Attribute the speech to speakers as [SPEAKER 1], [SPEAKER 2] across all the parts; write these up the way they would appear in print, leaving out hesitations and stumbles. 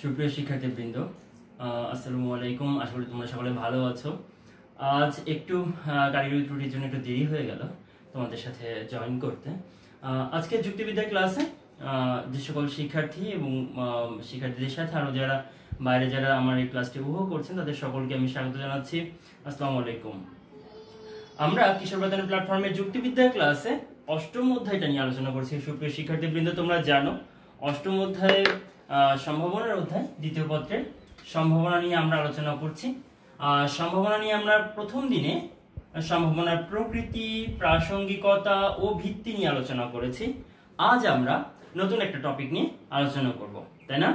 [SPEAKER 1] সুপ্রিয় শিক্ষার্থীবৃন্দ, আসসালামু আলাইকুম। আশা করি তোমরা সকলে ভালো আছো। আজ একটু কারিগরি ত্রুটির জন্য একটু দেরি হয়ে গেল তোমাদের সাথে জয়েন করতে। আজকে যুক্তিবিদ্যা ক্লাসে যে সকল শিক্ষার্থী এবং শিক্ষার্থীদের সাথে আরও যারা বাইরে যারা আমার এই ক্লাসটি উপভোগ করছেন তাদের সকলকে আমি স্বাগত জানাচ্ছি। আসসালামু আলাইকুম। আমরা কিশোর বাতায়ন প্ল্যাটফর্মের যুক্তিবিদ্যা ক্লাসে অষ্টম অধ্যায়টা নিয়ে আলোচনা করছি। সুপ্রিয় শিক্ষার্থীবৃন্দ, তোমরা জানো অষ্টম অধ্যায়ে সম্ভাবনার অধ্যায় দ্বিতীয় পত্রের সম্ভাবনা নিয়ে আমরা আলোচনা করছি। সম্ভাবনা নিয়ে আমরা প্রথম দিনে সম্ভাবনার প্রকৃতি, প্রাসঙ্গিকতা ও ভিত্তি নিয়ে আলোচনা করেছি। আজ আমরা নতুন একটা টপিক নিয়ে আলোচনা করব, তাই না?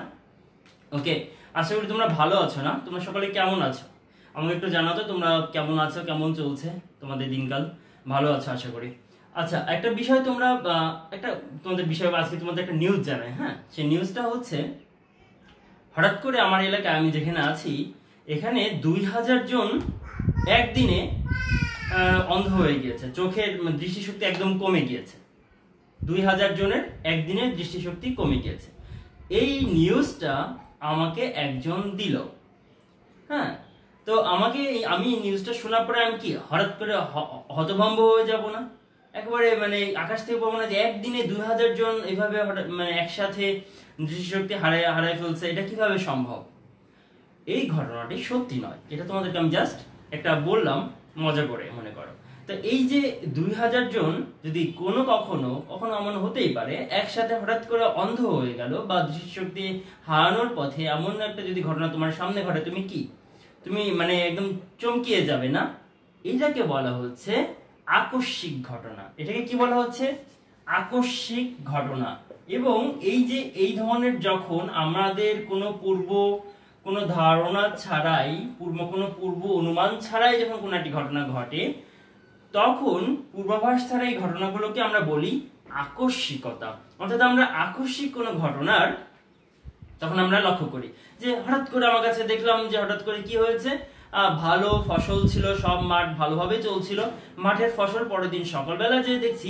[SPEAKER 1] ওকে, আশা করি তোমরা ভালো আছো না? তোমরা সকলে কেমন আছো আমাকে একটু জানাতো, তোমরা কেমন আছো, কেমন চলছে তোমাদের দিনকাল? ভালো আছো আশা করি। আচ্ছা, একটা বিষয় তোমরা তোমাদের বিষয় আজকে তোমাদের একটা নিউজ জানাই। হ্যাঁ, সেই নিউজটা হচ্ছে হঠাৎ করে আমার এলাকায় আমি যেখানে আছি এখানে 2000 জন একদিনে অন্ধ হয়ে গিয়েছে, চোখের দৃষ্টিশক্তি একদম কমে গিয়েছে। 2000 জনের একদিনের দৃষ্টিশক্তি কমে গিয়েছে। এই নিউজটা আমাকে একজন দিল। হ্যাঁ, তো আমি নিউজটা শোনার পরে আমি কি হঠাৎ করে হতভম্ব হয়ে যাব না? একেবারে আকাশ থেকে পাবো না যে একদিনে 2000 জন এভাবে একসাথে দৃষ্টিশক্তি হারায় ফেলছে, এটা কিভাবে সম্ভব? এই ঘটনাটি সত্যি নয়, এটা তোমাদেরকে আমি জাস্ট একটা বললাম মজা করে, মনে করো। তো এই যে 2000 জন যদি কখনো এমন হতেই পারে একসাথে হঠাৎ করে অন্ধ হয়ে গেল বা দৃষ্টিশক্তি হারানোর পথে এমন একটা যদি ঘটনা তোমার সামনে ঘটে, তুমি একদম চমকিয়ে যাবে না? এটাকে বলা হচ্ছে আকস্মিক ঘটনা। এটাকে কি বলা হচ্ছে? আকস্মিক ঘটনা। এবং এই ধরনের যখন আমাদের কোনো ধারণা ছাড়াই, কোনো পূর্ব অনুমান ছাড়াই যখন কোনো একটি ঘটনা ঘটে, তখন পূর্বাভাস ছাড়া এই ঘটনাগুলোকে আমরা বলি আকস্মিকতা। অর্থাৎ আমরা আকস্মিক কোনো ঘটনার তখন আমরা লক্ষ্য করি যে হঠাৎ করে আমার কাছে দেখলাম যে হঠাৎ করে কি হয়েছে, ভালো ফসল ছিল, সব মাঠ ভালোভাবে চলছিল, মাঠের ফসল পরের দিন সকালবেলা যে দেখছি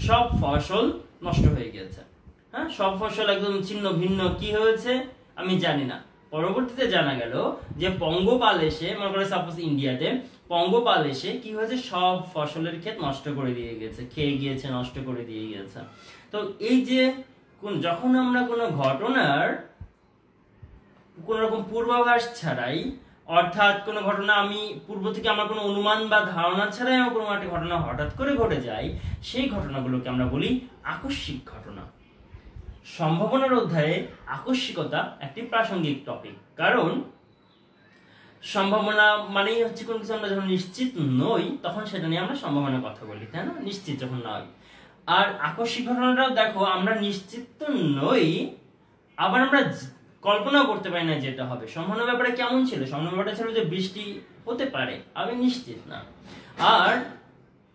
[SPEAKER 1] সব ফসল নষ্ট হয়ে গেছে। হ্যাঁ, সব ফসল একদম ছিন্ন ভিন্ন। কি হয়েছে আমি জানি না। পরবর্তীতে জানা গেল যে পঙ্গপাল এসে, মনে করে সাপোজ ইন্ডিয়াতে পঙ্গপাল এসে কি হয়েছে, সব ফসলের ক্ষেত নষ্ট করে দিয়ে গেছে, খেয়ে গিয়েছে, নষ্ট করে দিয়ে গেছে। তো এই যে যখন আমরা কোনো ঘটনার কোন রকম পূর্বাভাস ছাড়াই, অর্থাৎ কোনো ঘটনা আমি পূর্ব থেকে আমার কোনো অনুমান বা ধারণা ছাড়াই আমার কোনো একটা ঘটনা হঠাৎ করে ঘটে যায়, সেই ঘটনাগুলোকে আমরা বলি আকস্মিক ঘটনা। সম্ভাবনার অধ্যায়ে আকস্মিকতা একটি প্রাসঙ্গিক টপিক, কারণ সম্ভাবনা মানেই হচ্ছে কোনো কিছু আমরা যখন নিশ্চিত নই তখন সেটা নিয়ে আমরা সম্ভাবনার কথা বলি, তাই না? নিশ্চিত যখন নয়। আর আকস্মিক ঘটনাটাও দেখো, আমরা নিশ্চিত তো নই, আবার আমরা কল্পনা করতে পারি না যেটা হবে। সম্ভাবনার ব্যাপারে কেমন ছিল? সম্ভাবনার ব্যাপারটা ছিল যে বৃষ্টি হতে পারে, আমি নিশ্চিত না। আর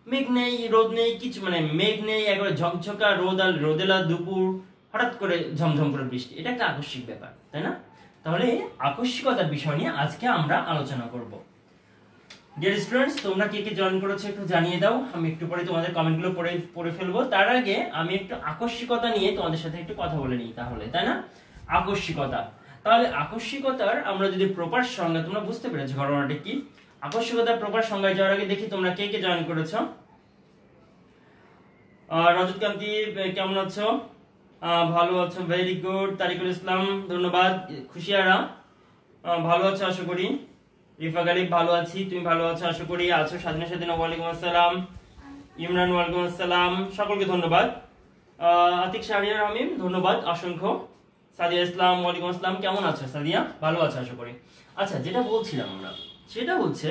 [SPEAKER 1] মেঘ নেই, রোদ নেই, কিছু মেঘ নেই, একবারে ঝকঝকা রোদ, আর রোদেলা দুপুর, হঠাৎ করে ঝমঝম করে বৃষ্টি, এটা একটা আকস্মিক ব্যাপার, তাই না? তাহলে আকস্মিকতার বিষয় নিয়ে আজকে আমরা আলোচনা করব। ডিয়ার স্টুডেন্টস, তোমরা কে কে জয়েন করেছো একটু জানিয়ে দাও। আমি একটু পরে তোমাদের কমেন্টগুলো পড়ে ফেলবো। তার আগে আমি একটু আকস্মিকতা নিয়ে তোমাদের সাথে একটু কথা বলে নিই তাহলে, তাই না? আকস্মিকতা, তাহলে আকস্মিকতার আমরা যদি প্রপার সংজ্ঞা, তোমরা বুঝতে পেরেছো ঘটনাটা কি? আকস্মিকতার প্রপার সংজ্ঞায় যাওয়ার আগে দেখি তোমরা কে কে জয়েন করেছো। রজত কান্তি, কেমন আছো? ভালো আছো, ভেরি গুড। তারিকুল ইসলাম, ধন্যবাদ। খুশিয়ারা, ভালো আছো আশা করি। রিফা গালিব, ভালো আছি, তুমি ভালো আছো আশা করি। আছো স্বাধীন স্বাধীন, ওয়ালাইকুম আসসালাম। ইমরান, ওয়ালাইকুম আসসালাম, সকলকে ধন্যবাদ। আতিক শাহরিয়ার হামিম, ধন্যবাদ অসংখ্য। সাদিয়া ইসলাম, ওয়ালাইকুম আসসালাম, কেমন আছো সাদিয়া? ভালো আছো আশা করি। আচ্ছা, যেটা বলছিলাম আমরা, সেটা হচ্ছে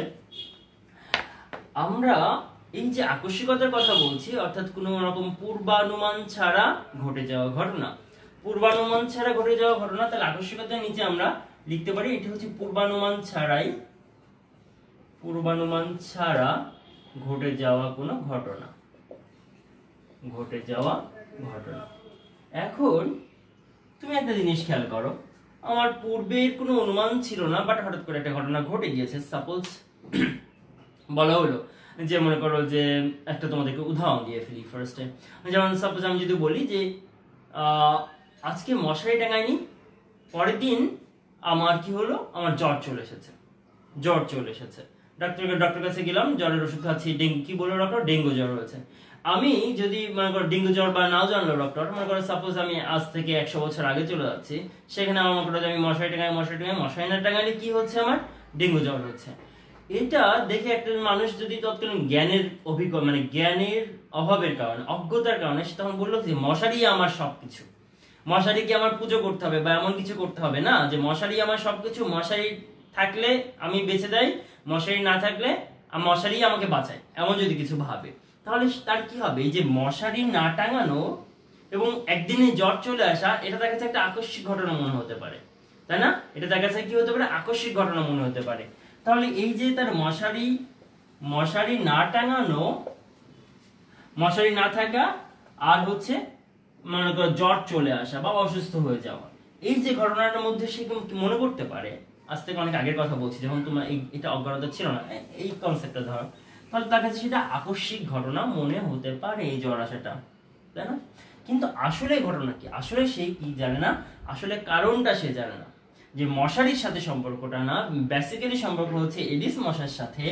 [SPEAKER 1] আমরা এই যে আকস্মিকতার কথা বলছি, অর্থাৎ কোনো রকম পূর্বানুমান ছাড়া ঘটে যাওয়া ঘটনা। পূর্বানুমান ছাড়া ঘটে যাওয়া ঘটনা, তাহলে আকস্মিকতার নিচে আমরা লিখতে পারি এটি হচ্ছে পূর্বানুমান ছাড়া ঘটে যাওয়া কোনো ঘটনা। এখন তুমি একটা জিনিস খেয়াল করো, আমার পূর্বের কোনো অনুমান ছিল না, বাট হঠাৎ করে একটা ঘটনা ঘটে গিয়েছে। সাপোজ বলা হলো যে, মনে করো যে একটা তোমাদেরকে উদাহরণ দিয়ে ফেলি ফার্স্টে, যেমন সাপোজ আমি যদি বলি যে আজকে মশারি টাঙাইনি, পরের দিন আমার কি হলো, আমার জ্বর চলে এসেছে। ডক্টর কাছে গেলাম, জ্বরের ওষুধ খাচ্ছি, কি বললো ডক্টর, ডেঙ্গু জ্বর হয়েছে। আমি যদি মনে করো ডেঙ্গু জ্বর বা নাও জানলো ডক্টর, মনে করো সাপোজ আমি আজ থেকে 100 বছর আগে চলে যাচ্ছি, সেখানে আমার মনে করো আমি মশারি না টাঙালে কি হচ্ছে, আমার ডেঙ্গু জ্বর হচ্ছে। এটা দেখে একটা মানুষ যদি তৎকালীন জ্ঞানের জ্ঞানের অভাবের কারণে, অজ্ঞতার কারণে সে তখন বললো যে মশারি আমার সবকিছু, মশারিকে আমার পুজো করতে হবে বা এমন কিছু করতে হবে না, যে মশারি আমার সবকিছু, মশারি থাকলে আমি বেঁচে যাই, মশারি না থাকলে মশারি আমাকে বাঁচায়, এমন যদি কিছু ভাবে, তাহলে তার কি হবে, এই যে মশারি না টাঙানো এবং একদিনে জ্বর চলে আসা, এটা তার কাছে একটা আকস্মিক ঘটনা মনে হতে পারে, তাই না? এটা তার কাছে কি হতে পারে, আকস্মিক ঘটনা মনে হতে পারে। তাহলে এই যে তার মশারি না টাঙানো, মশারি না থাকা, আর হচ্ছে মনে করো জ্বর চলে আসা বা অসুস্থ হয়ে যাওয়া, এই যে ঘটনাটার মধ্যে সে মনে করতে পারে, আজ থেকে অনেক আগের কথা বলছি, যখন তোমার এটা অজ্ঞানতা ছিল না, এই কনসেপ্টটা ধরো, তাহলে তার কাছে সেটা আকস্মিক ঘটনা মনে হতে পারে, এই জ্বর আসাটা, তাই না? কিন্তু আসলে ঘটনা কি, আসলে সে কি জানে না, আসলে কারণটা সে জানে না, যে মশারির সাথে সম্পর্কটা না, বেসিক্যালি সম্পর্ক হচ্ছে এডিস মশার সাথে,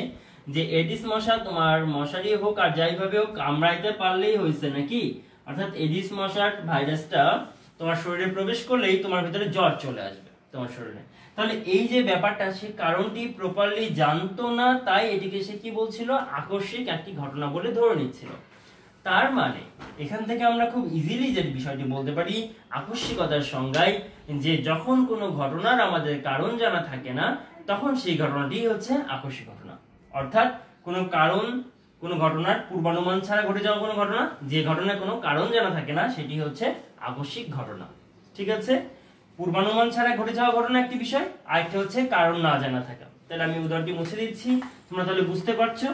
[SPEAKER 1] যে এডিস মশা তোমার মশারি হোক আর যাইভাবে হোক কামড়াইতে পারলেই হয়েছে নাকি, অর্থাৎ এডিস মশার ভাইরাসটা তোমার শরীরে প্রবেশ করলেই তোমার ভিতরে জ্বর চলে আসবে তোমার শরীরে। তাহলে এই যে ব্যাপারটা, সে কারণটি প্রপারলি জানতো না, তাই এটিকে সে কি বলছিল, আকস্মিক একটি ঘটনা বলে ধরে নিচ্ছিল। তার মানে এখান থেকে আমরা খুব ইজিলি যে বিষয়টি বলতে পারি আকস্মিকতার সংজ্ঞায়, যে যখন কোনো ঘটনার আমাদের কারণ জানা থাকে না, তখন সেই ঘটনাটি হচ্ছে আকস্মিক ঘটনা। অর্থাৎ কোনো ঘটনার পূর্বানুমান ছাড়া ঘটে যাওয়া কোনো ঘটনা, যে ঘটনার কোনো কারণ জানা থাকে না, সেটি হচ্ছে আকস্মিক ঘটনা। ঠিক আছে, পূর্বানুমান ছাড়া ঘটে যাওয়া ঘটনা একটি বিষয়, আরেকটা হচ্ছে কারণ না জানা থাকা। তাহলে আমি উদাহরণটি মুছে দিচ্ছি, তোমরা তাহলে বুঝতে পারছো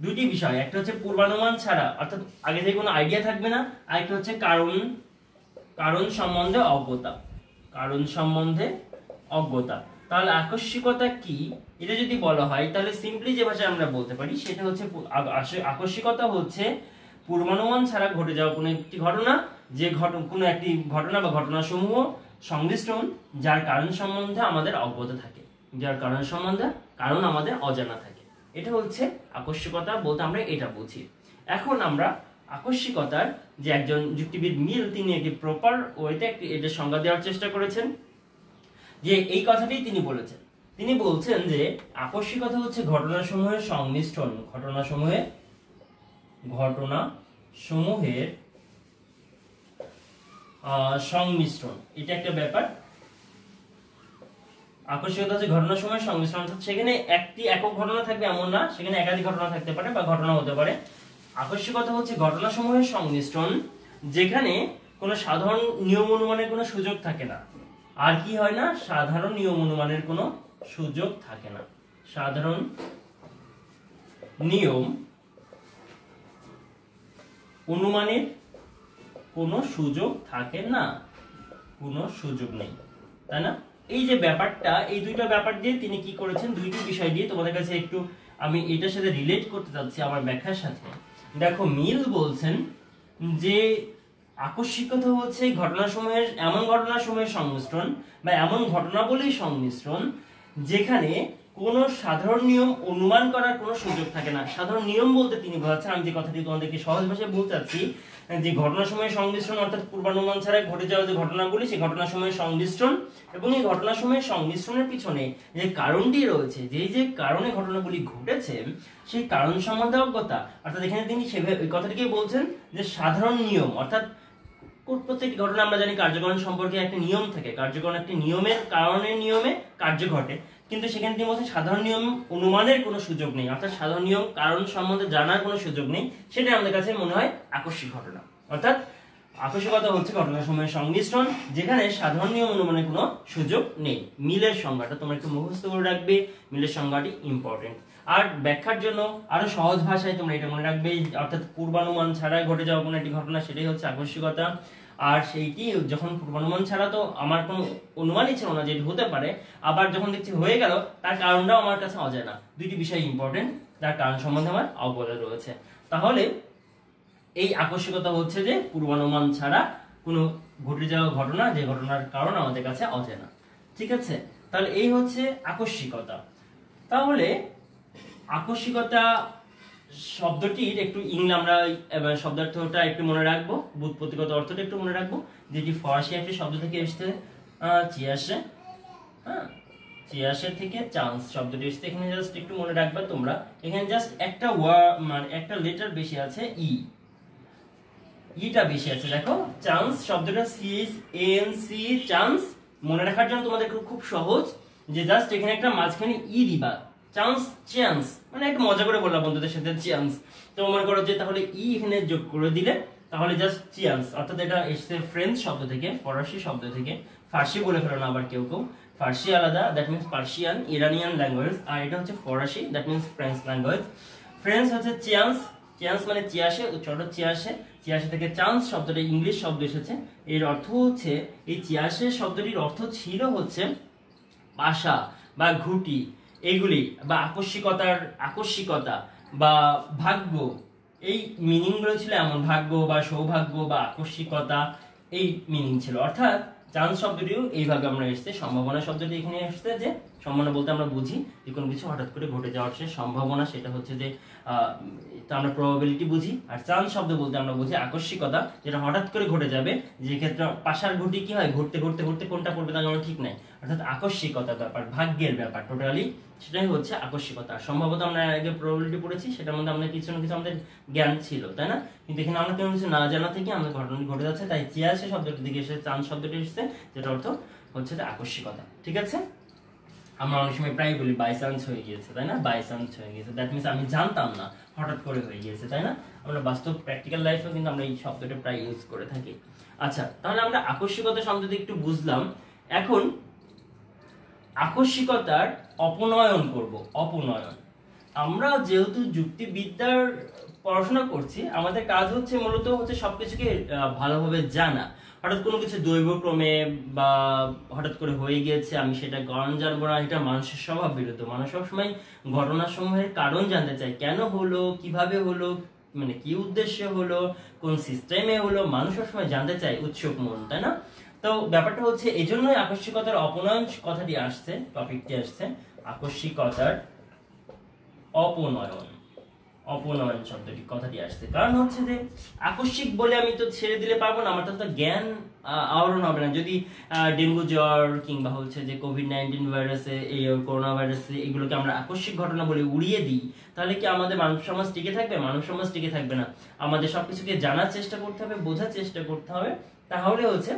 [SPEAKER 1] দুইটি বিষয়, একটা হচ্ছে পূর্বানুমান ছাড়া, অর্থাৎ আগে থেকে কোনো আইডিয়া থাকবে না, আরেকটা হচ্ছে কারণ সম্বন্ধে অজ্ঞতা। তাহলে আকস্মিকতা কি, এটা যদি বলা হয়, তাহলে সিম্পলি যে ভাষায় আমরা বলতে পারি সেটা হচ্ছে আকস্মিকতা হচ্ছে পূর্বানুমান ছাড়া ঘটে যাওয়া কোনো একটি ঘটনা, যে কোনো একটি ঘটনা বা ঘটনাসমূহ সংমিশ্রণ, যার কারণ সম্বন্ধে আমাদের অজ্ঞতা থাকে, কারণ আমাদের অজানা থাকে, এটা হচ্ছে আকস্মিকতা বলতে আমরা এটা বুঝি। এখন আমরা আকস্মিকতার যে একজন যুক্তিবিদ মিল, তিনি একটি প্রপার ওয়েতে এটা সংজ্ঞা দেওয়ার চেষ্টা করেছেন, যে এই কথাটি তিনি বলছেন যে আকস্মিকতা হচ্ছে ঘটনাসমূহের সংমিশ্রণ, এটা একটা ব্যাপার। আকস্মিকতা হচ্ছে ঘটনাসমূহের সংমিশ্রণ, অর্থাৎ সেখানে একটি একক ঘটনা থাকবে এমন না, সেখানে একাধিক ঘটনা থাকতে পারে বা ঘটনা হতে পারে। আকস্মিকতা হচ্ছে ঘটনাসমূহের সংমিশ্রণ, যেখানে কোনো সাধারণ নিয়ম অনুমানের কোনো সুযোগ থাকে না। আর কি হয় না, সাধারণ নিয়ম অনুমানের কোনো সুযোগ থাকে না, সাধারণ নিয়ম অনুমানের কোনো সুযোগ থাকে না, কোনো সুযোগ নেই, তাই না? এই যে ব্যাপারটা, এই দুইটা ব্যাপার দিয়ে তিনি কি করেছেন, দুইটি বিষয় দিয়ে তোমাদের কাছে একটু আমি এটার সাথে রিলেট করতে চাচ্ছি আমার ব্যাখ্যার সাথে। দেখো, মিল বলছেন যে আকস্মিকতা হচ্ছে এমন ঘটনাসমূহের সংমিশ্রণ বা এমন ঘটনাবলীর সংমিশ্রণ, যেখানে কোনো সাধারণ নিয়ম অনুমান করার কোনো সুযোগ থাকে না। সাধারণ নিয়ম বলতে তিনি বোঝাচ্ছেন, আমি যে কথাটি তোমাদেরকে সহজ ভাষায় বলতে চাচ্ছি, যে ঘটনাসমূহের সংমিশ্রণ, অর্থাৎ পূর্বানুমান ছাড়া ঘটে যাওয়া যে ঘটনাগুলি, সেই ঘটনাসমূহের সংমিশ্রণ, এবং এই ঘটনাসমূহের সংমিশ্রণের পিছনে যে কারণটি রয়েছে, যে কারণে ঘটনাগুলি ঘটেছে, সেই কারণ সম্বন্ধে অজ্ঞতা। অর্থাৎ এখানে তিনি ওই কথাটিকে বলছেন যে সাধারণ নিয়ম, অর্থাৎ প্রত্যেকটি ঘটনা আমরা জানি কার্যকরণ সম্পর্কে একটা নিয়ম থাকে, কার্যকরণ একটি নিয়মে কার্য ঘটে, কিন্তু সেখানে তিনি বলছেন সাধারণ নিয়ম অনুমানের কোনো সুযোগ নেই, অর্থাৎ সাধারণ নিয়ম কারণ সম্বন্ধে জানার কোনো সুযোগ নেই। সেটা আমাদের কাছে মনে হয় আকস্মিক ঘটনা। অর্থাৎ আকস্মিকতা হচ্ছে ঘটনাসমূহের সংমিশ্রণ, যেখানে সাধারণ নিয়ম অনুমানের কোনো সুযোগ নেই। মিলের সংজ্ঞাটা তোমরা একটু মুখস্থ করে রাখবে, মিলের সংজ্ঞাটি ইম্পর্টেন্ট। আর ব্যাখ্যার জন্য আরো সহজ ভাষায় তোমরা এটা মনে রাখবে, অর্থাৎ পূর্বানুমান ছাড়া ঘটে যাওয়া কোনো একটি ঘটনা, সেটাই হচ্ছে আকস্মিকতা। আর সেইটি যখন পূর্বানুমান ছাড়া তো আমার কোনো অনুমানই ছিল না যে এটি হতে পারে, আবার যখন দেখছি হয়ে গেল, তার কারণটাও আমার কাছে অজানা। দুইটি বিষয় ইম্পর্টেন্ট, তার কারণ সম্বন্ধে আমার অবগত রয়েছে। তাহলে এই আকস্মিকতা হচ্ছে যে পূর্বানুমান ছাড়া কোনো ঘটে যাওয়া ঘটনা, যে ঘটনার কারণ আমাদের কাছে অজানা। ঠিক আছে, তাহলে এই হচ্ছে আকস্মিকতা। তাহলে আকস্মিকতা শব্দটির একটু আমরা শব্দার্থটা একটু মনে রাখবো, ব্যুৎপত্তিগত অর্থটা একটু মনে রাখবো, যেটি ফরাসি একটি শব্দ থেকে এসেছে চিয়াশে। হ্যাঁ, চিয়াশে থেকে চান্স শব্দটি এসেছে। এখানে জাস্ট একটু মনে রাখবা তোমরা, এখানে জাস্ট একটা ওয়ার্ড মানে একটা লেটার বেশি আছে, ইটা বেশি আছে। দেখো চান্স শব্দটা CHANC চান্স মনে রাখার জন্য তোমাদের খুব সহজ, যে জাস্ট এখানে একটা মাঝখানে দিবা, চান্স চান্স, মানে একটু মজা করে বললাম বন্ধুদের সাথে চান্স। তো মনে করো যে তাহলে এখানে যোগ করে দিলে তাহলে জাস্ট চান্স, অর্থাৎ এটা এসছে ফ্রেঞ্চ শব্দ থেকে, ফরাসি শব্দ থেকে। ফার্সি বলে ফেলো না আবার কেউ কেউ, ফার্সি আলাদা, that means Persian Iranian language, আর এটা হচ্ছে ফরাসি, that means French language. French হচ্ছে চিয়ান্স, চিয়ান্স মানে চিয়াশে, উচ্চারণ চিয়াশে। চিয়াশে থেকে চান্স শব্দটা ইংলিশ শব্দ এসেছে। এর অর্থ হচ্ছে, এই চিয়াশে শব্দটির অর্থ ছিল হচ্ছে আশা বা ঘুটি, এগুলি বা আকস্মিকতা বা ভাগ্য, এই মিনিং গুলো ছিল এমন, ভাগ্য বা সৌভাগ্য বা আকস্মিকতা, এই মিনিং ছিল। অর্থাৎ চান্স শব্দটিও এইভাবে আমরা এসছে। সম্ভাবনা শব্দটি এখানে এসছে, যে সম্ভাবনা বলতে আমরা বুঝি যে কোনো কিছু হঠাৎ করে ঘটে যাওয়ার সে সম্ভাবনা, সেটা হচ্ছে যে আমরা প্রবাবিলিটি বুঝি। আর চান্স শব্দ বলতে আমরা বুঝি আকস্মিকতা, যেটা হঠাৎ করে ঘটে যাবে, যে ক্ষেত্রে পাশার ঘটি কি হয়, ঘুরতে ঘুরতে ঘুরতে কোনটা পড়বে তার কোনো ঠিক নাই, অর্থাৎ আকস্মিকতার ব্যাপার, ভাগ্যের ব্যাপার, টোটালি সেটাই হচ্ছে আকস্মিকতা। সম্ভবত আমরা আগে প্রবাবিলিটি পড়েছি, সেটার মধ্যে আমরা কিছু না কিছু আমাদের জ্ঞান ছিল, তাই না? কিন্তু এখানে আমরা কোনো কিছু না জানা থেকে আমাদের ঘটনাটি ঘটে যাচ্ছে, তাই চিয়াশে শব্দটি দিকে এসে চান্স শব্দটি এসেছে, যেটা অর্থ হচ্ছে যে আকস্মিকতা। ঠিক আছে, আমরা অনেক সময় প্রায় বলি বাই চান্স হয়ে গিয়েছে, তাই না? বাই চান্স হয়ে গিয়েছে, দ্যাট মিনস আমি জানতাম না, হঠাৎ করে হয়ে গিয়েছে, তাই না? আমরা বাস্তব প্র্যাকটিক্যাল লাইফেও কিন্তু আমরা এই শব্দটা প্রায় ইউজ করে থাকি। আচ্ছা, তাহলে আমরা আকস্মিকতা শব্দটি একটু বুঝলাম। এখন আকস্মিকতার অপনয়ন করব। অপনয়ন, আমরা যেহেতু যুক্তিবিদ্যার পড়াশোনা করছি, আমাদের কাজ হচ্ছে মূলত হচ্ছে সবকিছুকে ভালোভাবে জানা। হঠাৎ কোনো কিছু দৈবক্রমে বা হঠাৎ করে হয়ে গিয়েছে, আমি সেটা কারণ জানবো না, এটা মানুষের স্বভাব বিরুদ্ধ। মানুষ সবসময় ঘটনাসমূহের কারণ জানতে চায়, কেন হলো, কিভাবে হলো, মানে কি উদ্দেশ্যে হলো, কোন সিস্টেমে হলো, মানুষ সবসময় জানতে চায়, উৎসুক মন, তাই না? তো ব্যাপারটা হচ্ছে এই জন্যই আকস্মিকতার অপনয়ন কথাটি আসছে, টপিকটি আসছে, আকস্মিকতার অপনয়ন। অপনয়ন শব্দটি কথাটি আসছে কারণ হচ্ছে যে আকস্মিক বলে আমি তো ছেড়ে দিলে পারবো না, আমার তো জ্ঞান আহরণ হবে না। যদি ডেঙ্গু জ্বর কিংবা হচ্ছে যে কোভিড-19 ভাইরাসে, এই করোনা ভাইরাসে, এগুলোকে আমরা আকস্মিক ঘটনা বলে উড়িয়ে দিই, তাহলে কি আমাদের মানব সমাজ টিকে থাকবে? মানব সমাজ টিকে থাকবে না। আমাদের সবকিছুকে জানার চেষ্টা করতে হবে, বোঝার চেষ্টা করতে হবে, তাহলে হচ্ছে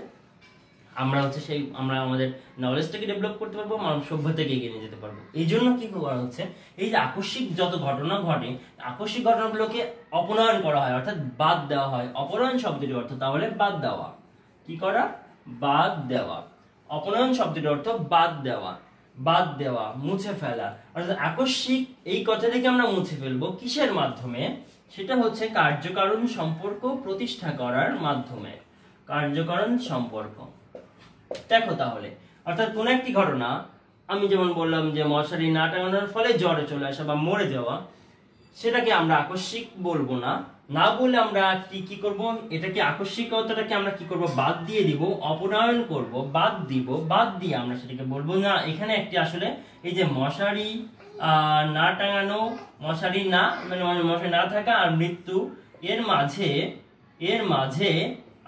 [SPEAKER 1] আমরা আমাদের নলেজটাকে ডেভেলপ করতে পারবো, মানব সভ্যতাকে এগিয়ে নিয়ে যেতে পারবো। এই জন্য কি করা হচ্ছে, এই যে আকস্মিক যত ঘটনা ঘটে, আকস্মিক ঘটনাগুলোকে অপনয়ন করা হয়, অর্থাৎ বাদ দেওয়া হয়। অপনয়ন শব্দটির অর্থ তাহলে বাদ দেওয়া। কি করা? বাদ দেওয়া। অপনয়ন শব্দটির অর্থ বাদ দেওয়া, বাদ দেওয়া, মুছে ফেলা। অর্থাৎ আকস্মিক এই কথাটিকে আমরা মুছে ফেলবো কিসের মাধ্যমে? সেটা হচ্ছে কার্যকারণ সম্পর্ক প্রতিষ্ঠা করার মাধ্যমে। কার্যকারণ সম্পর্ক, দেখো তাহলে, অর্থাৎ কোন একটি ঘটনা, আমি যেমন বললাম যে মশারি না টাঙানোর ফলে জ্বরে চলে আসা বা মরে যাওয়া, সেটাকে আমরা আকস্মিক বলবো না। না বলে আমরা কি করব, এটাকে আকস্মিকতাটাকে আমরা কি করব, বাদ দিয়ে দিব, অপনয়ন করব, বাদ দিব। বাদ দিয়ে আমরা সেটাকে বলবো না, এখানে একটি আসলে এই যে মশারি না টাঙানো, মশারি না মানে মশারি না থাকা আর মৃত্যু, এর মাঝে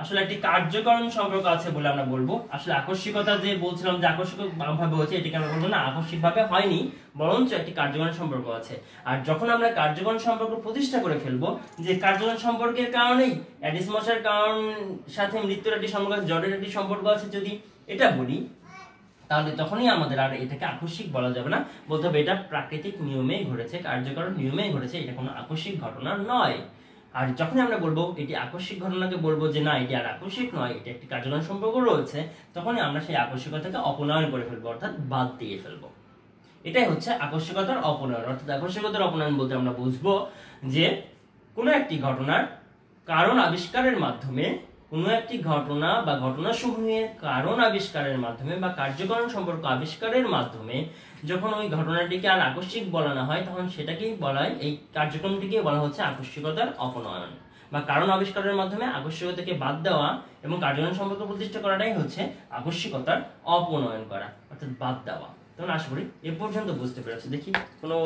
[SPEAKER 1] আসলে একটি কার্যকরণ সম্পর্ক আছে বলে আমরা বলবো। আসলে আকস্মিকতা যে বলছিলাম যে আকস্মিক ভাবে হচ্ছে, এটাকে আমরা বলবো না আকস্মিক ভাবে হয়নি, বরঞ্চ একটি কার্যকরণ সম্পর্ক আছে। আর যখন আমরা কার্যকরণ সম্পর্ক প্রতিষ্ঠা করে ফেলবো, যে কার্যকরণ সম্পর্কের কারণেই অ্যাডিস মশার কারণ সাথে মৃত্যুর একটি সম্পর্ক আছে, জ্বরের একটি সম্পর্ক আছে, যদি এটা বলি, তাহলে তখনই আমাদের আর এটাকে আকস্মিক বলা যাবে না, বলতে হবে এটা প্রাকৃতিক নিয়মেই ঘটেছে, কার্যকরণ নিয়মেই ঘটেছে, এটা কোনো আকস্মিক ঘটনা নয়। আর যখন আমরা বলবো এটি আকস্মিক ঘটনাকে বলবো যে না এটি আর আকস্মিক নয়, এটি একটি কার্যকরণ সম্পর্ক রয়েছে, তখনই আমরা সেই আকস্মিকতাকে অপনয়ন করে ফেলবো, অর্থাৎ বাদ দিয়ে ফেলবো। এটাই হচ্ছে আকস্মিকতার অপনয়ন। অর্থাৎ আকস্মিকতার অপনয়ন বলতে আমরা বুঝবো যে কোনো একটি ঘটনার কারণ আবিষ্কারের মাধ্যমে, কোনো একটি ঘটনা বা ঘটনাসমূহের কারণ আবিষ্কারের মাধ্যমে বা কার্যকরণ সম্পর্ক আবিষ্কারের মাধ্যমে যখন ওই ঘটনাটিকে আর আকস্মিক বলা না হয়, তখন সেটাকেই বলা হয়, এই কার্যক্রমটিকে বলা হচ্ছে আকস্মিকতার অপনয়ন। বা কারণ আবিষ্কারের মাধ্যমে আকস্মিকতাকে বাদ দেওয়া এবং কার্যকরণ সম্পর্ক প্রতিষ্ঠা করাটাই হচ্ছে আকস্মিকতার অপনয়ন করা। অর্থাৎ বাদ দেওয়া। তোমরা আশা করি এ পর্যন্ত বুঝতে পেরেছো। দেখি কোনো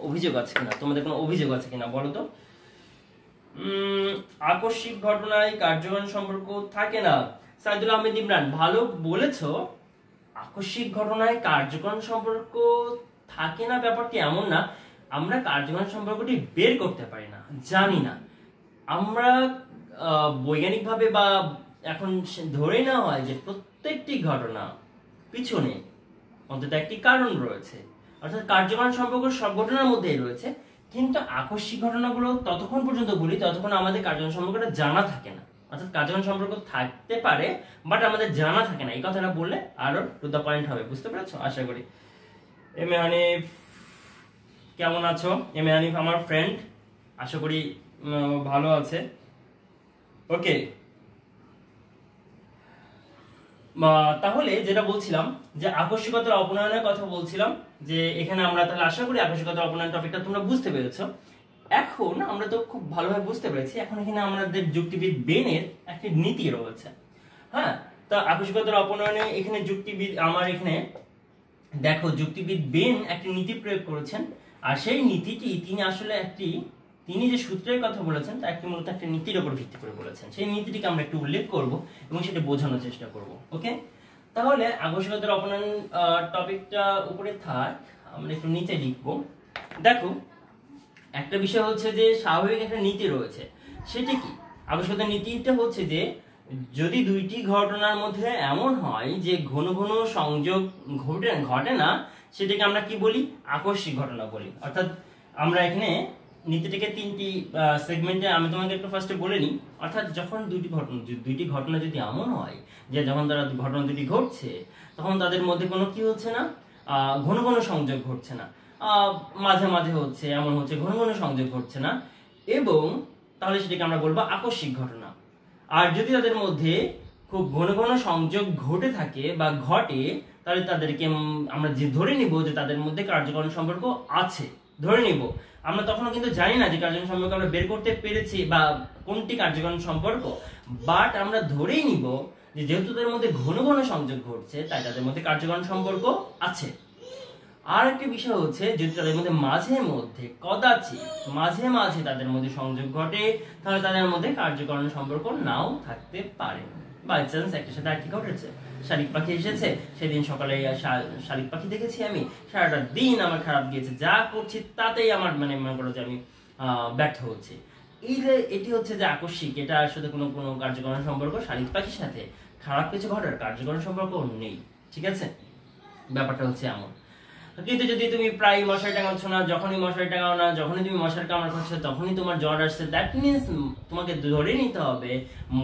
[SPEAKER 1] অভিযোগ আছে কিনা, তোমাদের কোনো অভিযোগ আছে কিনা বলো তো। আকস্মিক ঘটনায় কার্যকারণ সম্পর্ক থাকে না। সাইদুল আহমেদ ইমরান, ভালো বলেছো। আকস্মিক ঘটনায় কার্যকারণ সম্পর্ক থাকে না ব্যাপারটি এমন না, আমরা কার্যকারণ সম্পর্কটি বের করতে পারি না, জানি না। আমরা বৈজ্ঞানিকভাবে বা এখন ধরে নেওয়া হয় যে প্রত্যেকটি ঘটনা পিছনে অন্তত একটি কারণ রয়েছে, অর্থাৎ কার্যকারণ সম্পর্ক সব ঘটনার মধ্যেই রয়েছে। কিন্তু আকস্মিক ঘটনাগুলো ততক্ষণ পর্যন্ত বলি ততক্ষণ আমাদের কার্যকারণ সম্পর্কটা জানা থাকে না। অর্থাৎ কার্যকারণ সম্পর্ক থাকতে পারে বাট আমাদের জানা থাকে না। এই কথাটা বললে আরো টু দ্য পয়েন্ট হবে, বুঝতে পেরেছো আশা করি। এম এ হানিফ কেমন আছো? এম এ হানিফ আমার ফ্রেন্ড, আশা করি ভালো আছে। ওকে, তাহলে যেটা বলছিলাম যে আকস্মিকতার অপনয়নের কথা বলছিলাম, যে এখানে আমরা তাহলে আশা করি আকস্মিকতার অপনয়ন টপিকটা তোমরা বুঝতে পেরেছো। এখন আমরা তো খুব ভালোভাবে বুঝতে পেরেছি, এখন এখানে আমাদের যুক্তিবিদ বেনের একটি নীতি রয়েছে। হ্যাঁ, তা আকস্মিকতার অপনয়নে এখানে যুক্তিবিদ আমার এখানে দেখো যুক্তিবিদ বেন একটি নীতি প্রয়োগ করেছেন। আর সেই নীতিটি তিনি যে সূত্রের কথা বলেছেন তা একটি মূলত একটা নীতির উপর ভিত্তি করে বলেছেন। সেই নীতিটিকে আমরা একটু উল্লেখ করব এবং সেটা বোঝানোর চেষ্টা করব। ওকে, তাহলে আকস্মিকতার অপনয়ন টপিকটা উপরে থাক, আমরা একটু নিচে লিখবো। দেখো একটা বিষয় হচ্ছে যে স্বাভাবিক একটা নীতি রয়েছে, সেটা কি? আকস্মিকতার নীতিটা হচ্ছে যে যদি দুইটি ঘটনার মধ্যে এমন হয় যে ঘন ঘন সংযোগ ঘটে না, সেটাকে আমরা কি বলি? আকস্মিক ঘটনা বলি। অর্থাৎ আমরা এখানে নীতিটিকে তিনটি সেগমেন্টে আমি তোমাকে একটু ফার্স্টে বলে নিই। অর্থাৎ যখন দুইটি ঘটনা যদি এমন হয় যে যখন তারা ঘটনা দুটি ঘটছে তখন তাদের মধ্যে কোনো কি হচ্ছে না, ঘন ঘন সংযোগ ঘটছে না, মাঝে মাঝে হচ্ছে, এমন হচ্ছে, ঘন ঘন সংযোগ ঘটছে না, এবং তাহলে সেটাকে আমরা বলবো আকস্মিক ঘটনা। আর যদি তাদের মধ্যে খুব ঘন ঘন সংযোগ ঘটে থাকে বা ঘটে, তাহলে তাদেরকে আমরা যে ধরে নিব যে তাদের মধ্যে কার্যকারণ সম্পর্ক আছে, ধরে নিব। আমরা তখনও কিন্তু জানি না যে কার্যকারণ সম্পর্ক আমরা বের করতে পেরেছি বা কোনটি কার্যকারণ সম্পর্ক, বাট আমরা ধরেই নিব যে যেহেতু তাদের মধ্যে ঘন ঘন সংযোগ ঘটছে তাই তাদের মধ্যে কার্যকারণ সম্পর্ক আছে। আর একটি বিষয় হচ্ছে যদি তাদের মধ্যে মাঝে মধ্যে কদাচিৎ মাঝে মাঝে তাদের মধ্যে সংযোগ ঘটে, তাহলে তাদের মধ্যে কার্যকারণ সম্পর্ক নাও থাকতে পারে। বাই চান্স একটার সাথে একটি ঘটেছে, শালিক পাখি এসেছে, সেদিন সকালে শালিক পাখি দেখেছি আমি, সারাটা দিন আমার খারাপ গিয়েছে, যা করছি তাতেই আমার মনে করো যে আমি ব্যর্থ হচ্ছি। এটি হচ্ছে যে আকস্মিক, এটা আসলে কোনো কোনো কার্যকারণ সম্পর্ক শালিক পাখির সাথে খারাপ কিছু ঘটার কার্যকারণ সম্পর্ক নেই। ঠিক আছে, ব্যাপারটা হচ্ছে এমন। কিন্তু যদি তুমি প্রায় মশারি টাঙাচ্ছ না, যখনই মশারি টাঙাও না, যখনই তুমি মশার কামড় খাচ্ছ তখনই তোমার জ্বর আসছে, দ্যাট মিনস তোমাকে ধরে নিতে হবে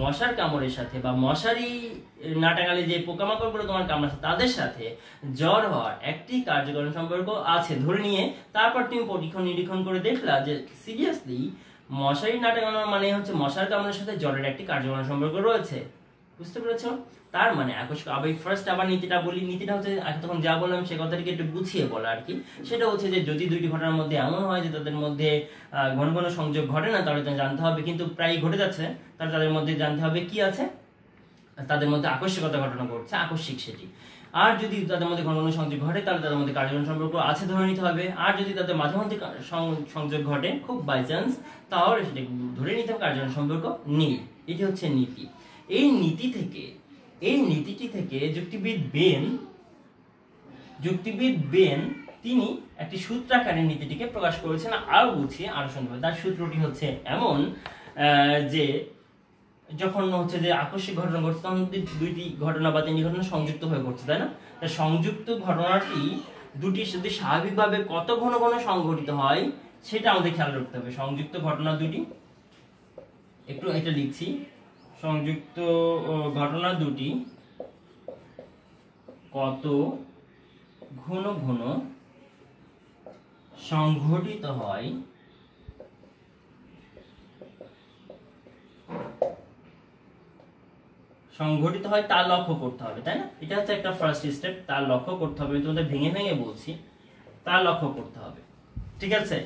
[SPEAKER 1] মশার কামড়ের সাথে বা মশারি না টাঙালে যে পোকামাকড়গুলো তোমার কামড়াচ্ছে তাদের সাথে জ্বর হওয়ার একটি কার্যকারণ সম্পর্ক আছে ধরে নিয়ে তারপর তুমি পরীক্ষণ নিরীক্ষণ করে দেখলা যে সিরিয়াসলি মশারি না টাঙানোর মানে হচ্ছে মশার কামড়ের সাথে জ্বরের একটি কার্যকারণ সম্পর্ক রয়েছে। বুঝতে পেরেছো? তার মানে আকস্মিক ফার্স্ট আবার নীতিটা বলি। নীতিটা হচ্ছে তখন যা বললাম সে কথাটিকে একটু গুছিয়ে বলা আর কি। সেটা হচ্ছে যে যদি দুইটি ঘটনার মধ্যে এমন হয় যে তাদের মধ্যে ঘন ঘন সংযোগ ঘটে না, তাহলে জানতে হবে, কিন্তু প্রায় ঘটে যাচ্ছে, তাহলে তাদের মধ্যে জানতে হবে কি আছে, তাদের মধ্যে আকস্মিকতা ঘটনা ঘটছে, আকস্মিক সেটি। আর যদি তাদের মধ্যে ঘন ঘন সংযোগ ঘটে তাহলে তাদের মধ্যে কার্যকারণ সম্পর্ক আছে ধরে নিতে হবে। আর যদি তাদের মাঝে মধ্যে সংযোগ ঘটে খুব বাই চান্স, তাহলে সেটা ধরে নিতে হবে কার্যকারণ সম্পর্ক নেই। এটি হচ্ছে নীতি। এই নীতিটি থেকে যুক্তিবিদ বেন তিনি একটি সূত্রাকারে নীতিটিকে প্রকাশ করেছেন আরো গুছিয়ে, আরো সুন্দর। তার সূত্রটি হচ্ছে এমন যে যখন হচ্ছে যে আকস্মিক ঘটনা ঘটছে তখন দুইটি ঘটনা বা তিনটি ঘটনা সংযুক্ত হয়ে ঘটছে, তাই না? সংযুক্ত ঘটনাটি দুটি যদি স্বাভাবিকভাবে কত ঘন ঘন সংঘটিত হয় সেটা আমাদের খেয়াল রাখতে হবে। সংযুক্ত ঘটনা দুটি, একটু এটা লিখছি, সংযুক্ত ঘটনা দুটি কত ঘন ঘন সংঘটিত হয় তা লক্ষ্য করতে হবে, তাই না? এটা হচ্ছে একটা ফার্স্ট স্টেপ, তার লক্ষ্য করতে হবে। তোমাদের ভেঙে ভেঙে বলছি, তার লক্ষ্য করতে হবে। ঠিক আছে,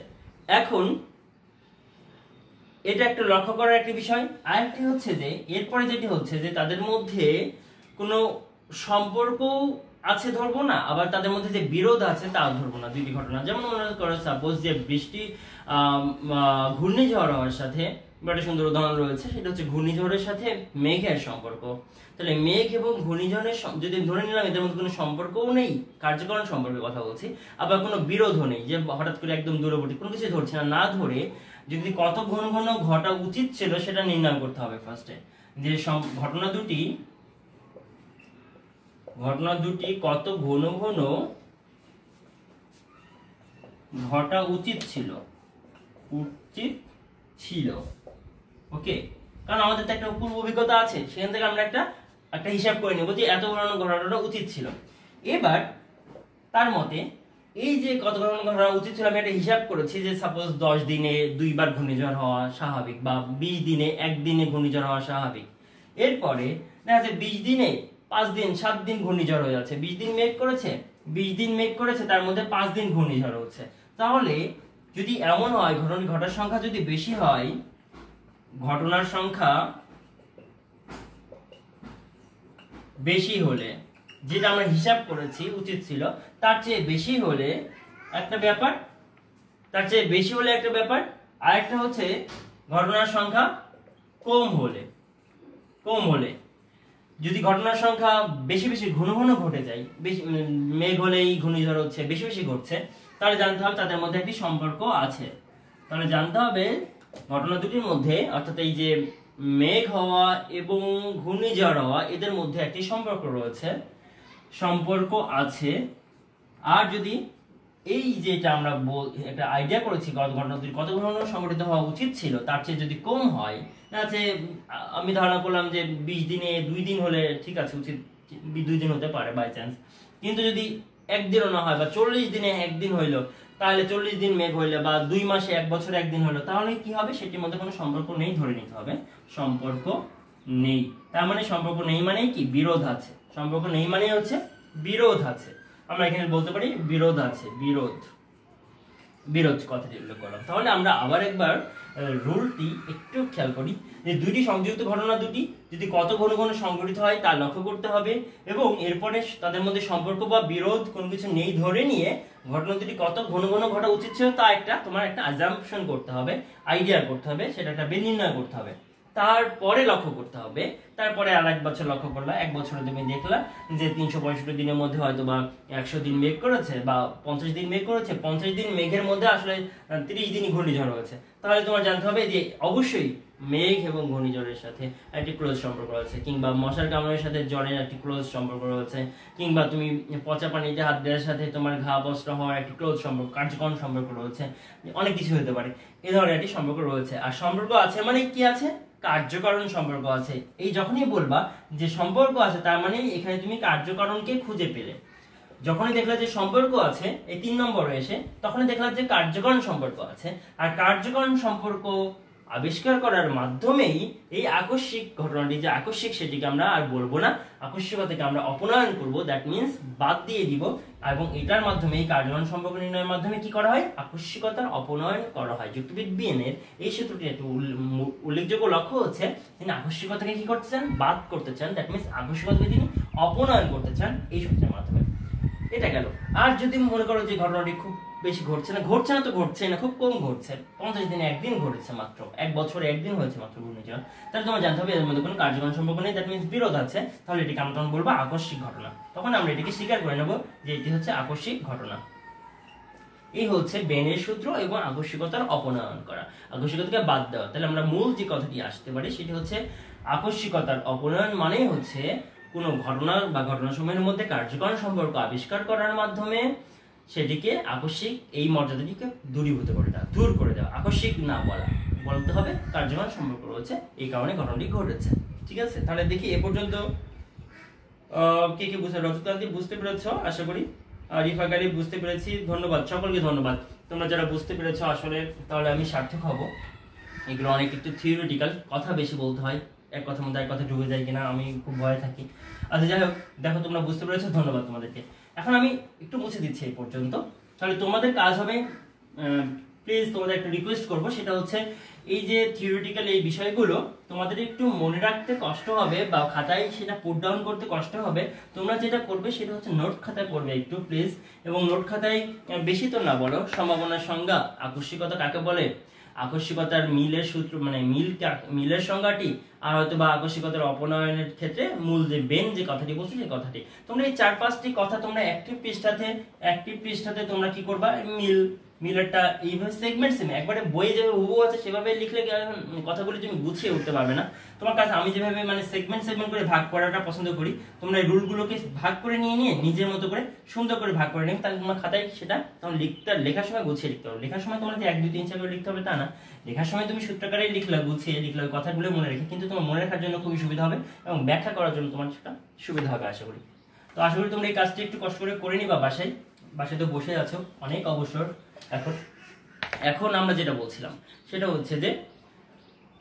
[SPEAKER 1] এখন এটা একটা লক্ষ্য করার একটি বিষয়। আরেকটি হচ্ছে যে এরপরে যেটি হচ্ছে যে তাদের মধ্যে কোনো সম্পর্ক আছে ধরবো না, আবার তাদের মধ্যে যে বিরোধ আছে তাও ধরবো না। দুইটি ঘটনা, যেমন মনে করো সাপোজ যে বৃষ্টি ঘূর্ণিঝড় হওয়ার সাথে একটা সুন্দর উদাহরণ রয়েছে, সেটা হচ্ছে ঘূর্ণিঝড়ের সাথে মেঘের সম্পর্ক। তাহলে মেঘ এবং ঘূর্ণিঝড়ের যদি ধরে নিলাম এদের মধ্যে কোনো সম্পর্কও নেই, কার্যকরণ সম্পর্কে কথা বলছি, আবার কোনো বিরোধও নেই যে হঠাৎ করে একদম দূরবর্তী কোনো কিছু ধরছে না, না ধরে যদি কত ঘন ঘন ঘটা উচিত ছিল সেটা নির্ণয় করতে হবে ফার্স্টে, যে ঘটনা দুটি কত ঘন ঘন ঘটা উচিত ছিল। ওকে, কারণ আমাদের তো একটা পূর্ব অভিজ্ঞতা আছে, সেখান থেকে আমরা একটা হিসাব করে নেব যে এত ঘন ঘটাটা উচিত ছিল। এবার তার মতে এই যে কত ঘন ঘটা উচিত ছিল আমি একটা হিসাব করেছি, যে সাপোজ 10 দিনে 2 বার ঘূর্ণিঝড় হওয়া স্বাভাবিক, বা 20 দিনে 1 দিনে ঘূর্ণিঝড় হওয়া স্বাভাবিক। এরপরে দেখা যাচ্ছে 20 দিনে 5 দিন 7 দিন ঘূর্ণিঝড় হয়ে যাচ্ছে। 20 দিন মেঘ করেছে তার মধ্যে 5 দিন ঘূর্ণিঝড় হচ্ছে। তাহলে যদি এমন হয় ঘটনার সংখ্যা যদি বেশি হয়, ঘটনার সংখ্যা বেশি হলে, যেটা আমরা হিসাব করেছি উচিত ছিল তার চেয়ে বেশি হলে একটা ব্যাপার, আরেকটা হচ্ছে ঘটনার সংখ্যা কম হলে। যদি ঘটনার সংখ্যা বেশি বেশি ঘন ঘন ঘটে যায়, বেশি মেঘ হলেই ঘূর্ণিঝড় হচ্ছে, বেশি বেশি ঘটছে, তাহলে জানতে হবে তাদের মধ্যে একটি সম্পর্ক আছে। তাহলে জানতে হবে ঘটনা দুটির মধ্যে, অর্থাৎ এই যে মেঘ হওয়া এবং ঘূর্ণিঝড় হওয়া, এদের মধ্যে একটি সম্পর্ক আছে। আর যদি এই যেটা আমরা একটা আইডিয়া করেছি ঘটনা দুটি কত ঘন সংঘটিত হওয়া উচিত ছিল তার চেয়ে যদি কম হয়, আছে আমি ধারণা করলাম যে 20 দিনে 2 দিন হলে ঠিক আছে, উচিত 2 দিন হতে পারে বাই চান্স, কিন্তু যদি 1 দিনও না হয় বা 40 দিনে 1 দিন হইলো, তাহলে 40 দিন মেঘ হইলে বা 2 মাসে 1 বছরে 1 দিন হলো, তাহলে কি হবে? সেটির মধ্যে কোনো সম্পর্ক নেই ধরে নিতে হবে, সম্পর্ক নেই। তার মানে সম্পর্ক নেই মানে কি? বিরোধ আছে। সম্পর্ক নেই মানে হচ্ছে বিরোধ আছে। আমরা এখানে বলতে পারি বিরোধ আছে, বিরোধ কথাটি উল্লেখ করলাম। তাহলে আমরা আবার একবার রুলটি একটু খেয়াল করি, যে দুইটি সংযুক্ত ঘটনা দুটি যদি কত ঘন ঘন সংঘটিত হয় তা লক্ষ্য করতে হবে, এবং এরপরে তাদের মধ্যে সম্পর্ক বা বিরোধ কোনো কিছু নেই ধরে নিয়ে ঘটনা দুটি কত ঘন ঘন ঘটা উচিত ছিল তা তোমার একটা অ্যাজাম্পশন করতে হবে, আইডিয়া করতে হবে, সেটা একটা নির্ণয় করতে হবে, তারপরে লক্ষ্য করতে হবে। তারপরে আর 1 বছর লক্ষ্য করলা, 1 বছরে তুমি দেখলা যে 365 দিনের মধ্যে হয়তো বা 100 দিন মেঘ করেছে বা 50 দিন মেঘ করেছে, 50 দিন মেঘের মধ্যে আসলে 30 দিনই ঘূর্ণিঝড় হয়েছে, তাহলে তোমার জানতে হবে যে অবশ্যই মেঘ এবং ঘূর্ণিঝড়ের সাথে একটি ক্লোজ সম্পর্ক রয়েছে, কিংবা মশার কামড়ের সাথে জ্বরের একটি ক্লোজ সম্পর্ক রয়েছে, কিংবা তুমি পচা পানিতে হাত দেওয়ার সাথে তোমার ঘা বস্ত্র হওয়ার একটি ক্লোজ সম্পর্ক, কার্যকরণ সম্পর্ক রয়েছে, অনেক কিছু হতে পারে। এ ধরনের একটি সম্পর্ক রয়েছে। আর সম্পর্ক আছে মানে কি আছে? কার্যকারণ সম্পর্ক আছে। এই যখনই বলবা যে সম্পর্ক আছে, তার মানে এখানে তুমি কার্যকারণকে খুঁজে পেলে। যখনই দেখলা যে সম্পর্ক আছে, এই 3 নম্বরে এসে তখনই দেখলা যে কার্যকারণ সম্পর্ক আছে। আর কার্যকারণ সম্পর্ক আবিষ্কার করার মাধ্যমেই এই আকস্মিক ঘটনাটি যে আকস্মিক, সেটিকে আমরা আর বলবো না, আকস্মিকতাকে আমরা অপনয়ন করব, দ্যাট মিন্স বাদ দিয়ে দিব, এবং এটার মাধ্যমে এই কার্যকারণ সম্পর্ক নির্ণয়ের মাধ্যমে কি করা হয়? আকস্মিকতার অপনয়ন করা হয়। যুক্তিবিদ বিএনের এই সূত্রটি একটু উল্লেখযোগ্য লক্ষ্য হচ্ছে তিনি আকস্মিকতাকে কি করতে চান? বাদ করতে চান, দ্যাট মিন্স আকস্মিকতাকে তিনি অপনয়ন করতে চান এই সূত্রের মাধ্যমে। এটা গেল। আর যদি মনে করো যে ঘটনাটি খুব বেশি ঘটছে না তো ঘটছে না, খুব কম ঘটছে, 50 দিনে 1 দিন ঘটেছে মাত্র, 1 বছরে 1 দিন হয়েছে মাত্র ঘূর্ণিঝড়, তাহলে তোমার জানতে হবে এর মধ্যে কোনো কার্যকরণ সম্পর্ক নেই, দ্যাট মিন্স বিরোধ আছে। তাহলে এটিকে আমরা তখন বলবো আকস্মিক ঘটনা। তখন আমরা এটিকে স্বীকার করে নেব যে এটি হচ্ছে আকস্মিক ঘটনা। এই হচ্ছে বেনের সূত্র এবং আকস্মিকতার অপনয়ন করা, আকস্মিকতাকে বাদ দেওয়া। তাহলে আমরা মূল যে কথাটি আসতে পারি সেটি হচ্ছে আকস্মিকতার অপনয়ন মানেই হচ্ছে কোনো ঘটনা বা ঘটনাসমূহের মধ্যে কার্যকরণ সম্পর্ক আবিষ্কার করার মাধ্যমে সেটিকে আকস্মিক এই মর্যাদাটিকে দূর করে দেওয়া। আকস্মিক না বলতে হবে কার্যকরণ সম্পর্ক রয়েছে, এই কারণে ঘটনাটি ঘটেছে। ঠিক আছে, তাহলে দেখি এ পর্যন্ত কে কে বুঝতে, রজতান্তি বুঝতে পেরেছ আশা করি, রিফা গালি বুঝতে পেরেছি, ধন্যবাদ সকলকে, ধন্যবাদ। তোমরা যারা বুঝতে পেরেছ আসলে তাহলে আমি সার্থক হব। এগুলো অনেক একটু থিওরিটিক্যাল, কথা বেশি বলতে হয়, এক কথার মধ্যে এক কথা ডুবে যায় কিনা আমি খুব ভয়ে থাকি। আচ্ছা যাই হোক, দেখো তোমরা বুঝতে পেরেছো, ধন্যবাদ তোমাদেরকে। এখন আমি একটু মুছে দিচ্ছি এই পর্যন্ত। তাহলে তোমাদের কাজ হবে প্লিজ তোমাদের একটা রিকোয়েস্ট করবো, সেটা হচ্ছে এই যে থিওরিটিক্যাল এই বিষয়গুলো তোমাদের একটু মনে রাখতে কষ্ট হবে বা খাতায় সেটা পুট ডাউন করতে কষ্ট হবে। তোমরা যেটা করবে সেটা হচ্ছে নোট খাতায় পড়বে একটু প্লিজ, এবং নোট খাতায় বেশি তো না বলো, সম্ভাবনার সংজ্ঞা, আকস্মিকতা কাকে বলে, আকস্মিকতার মিলের সূত্র মানে মিলের সংজ্ঞাটি, আর হয়তো বা আকস্মিকতার অপনয়নের ক্ষেত্রে মূল যে বেন যে কথাটি বলছি সেই কথাটি। তোমরা এই 4-5টি কথা তোমরা অ্যাক্টিভ পৃষ্ঠাতে তোমরা কি করবা, মিলেরটা এইভাবে সেগমেন্ট একবারে বইয়ে যাবে হুবহু আছে সেভাবে লিখলে কথাগুলি তুমি গুছিয়ে উঠতে পারবে না। তোমার কাছে আমি যেভাবে মানে সেগমেন্ট করে ভাগ করাটা পছন্দ করি, তোমরা এই রুলগুলোকে ভাগ করে নিয়ে নিজের মতো করে সুন্দর করে ভাগ করে নিও, তাহলে তোমার খাতায় সেটা তখন লেখার সময় গুছিয়ে লিখতে হবে। লেখার সময় তোমার যে 1 2 3 4 করে লিখতে হবে তা না, লেখার সময় তুমি সূত্রাকারেই লিখলে, গুছিয়ে লিখলে, ওই কথাগুলো মনে রেখে, কিন্তু তোমার মনে রাখার জন্য খুবই সুবিধা হবে এবং ব্যাখ্যা করার জন্য তোমার সেটা সুবিধা হবে আশা করি। তো আশা করি তোমরা এই কাজটি একটু কষ্ট করে নিবা বাসায় তো বসে আছো অনেক অবসর। এখন আমরা যেটা বলছিলাম সেটা হচ্ছে যে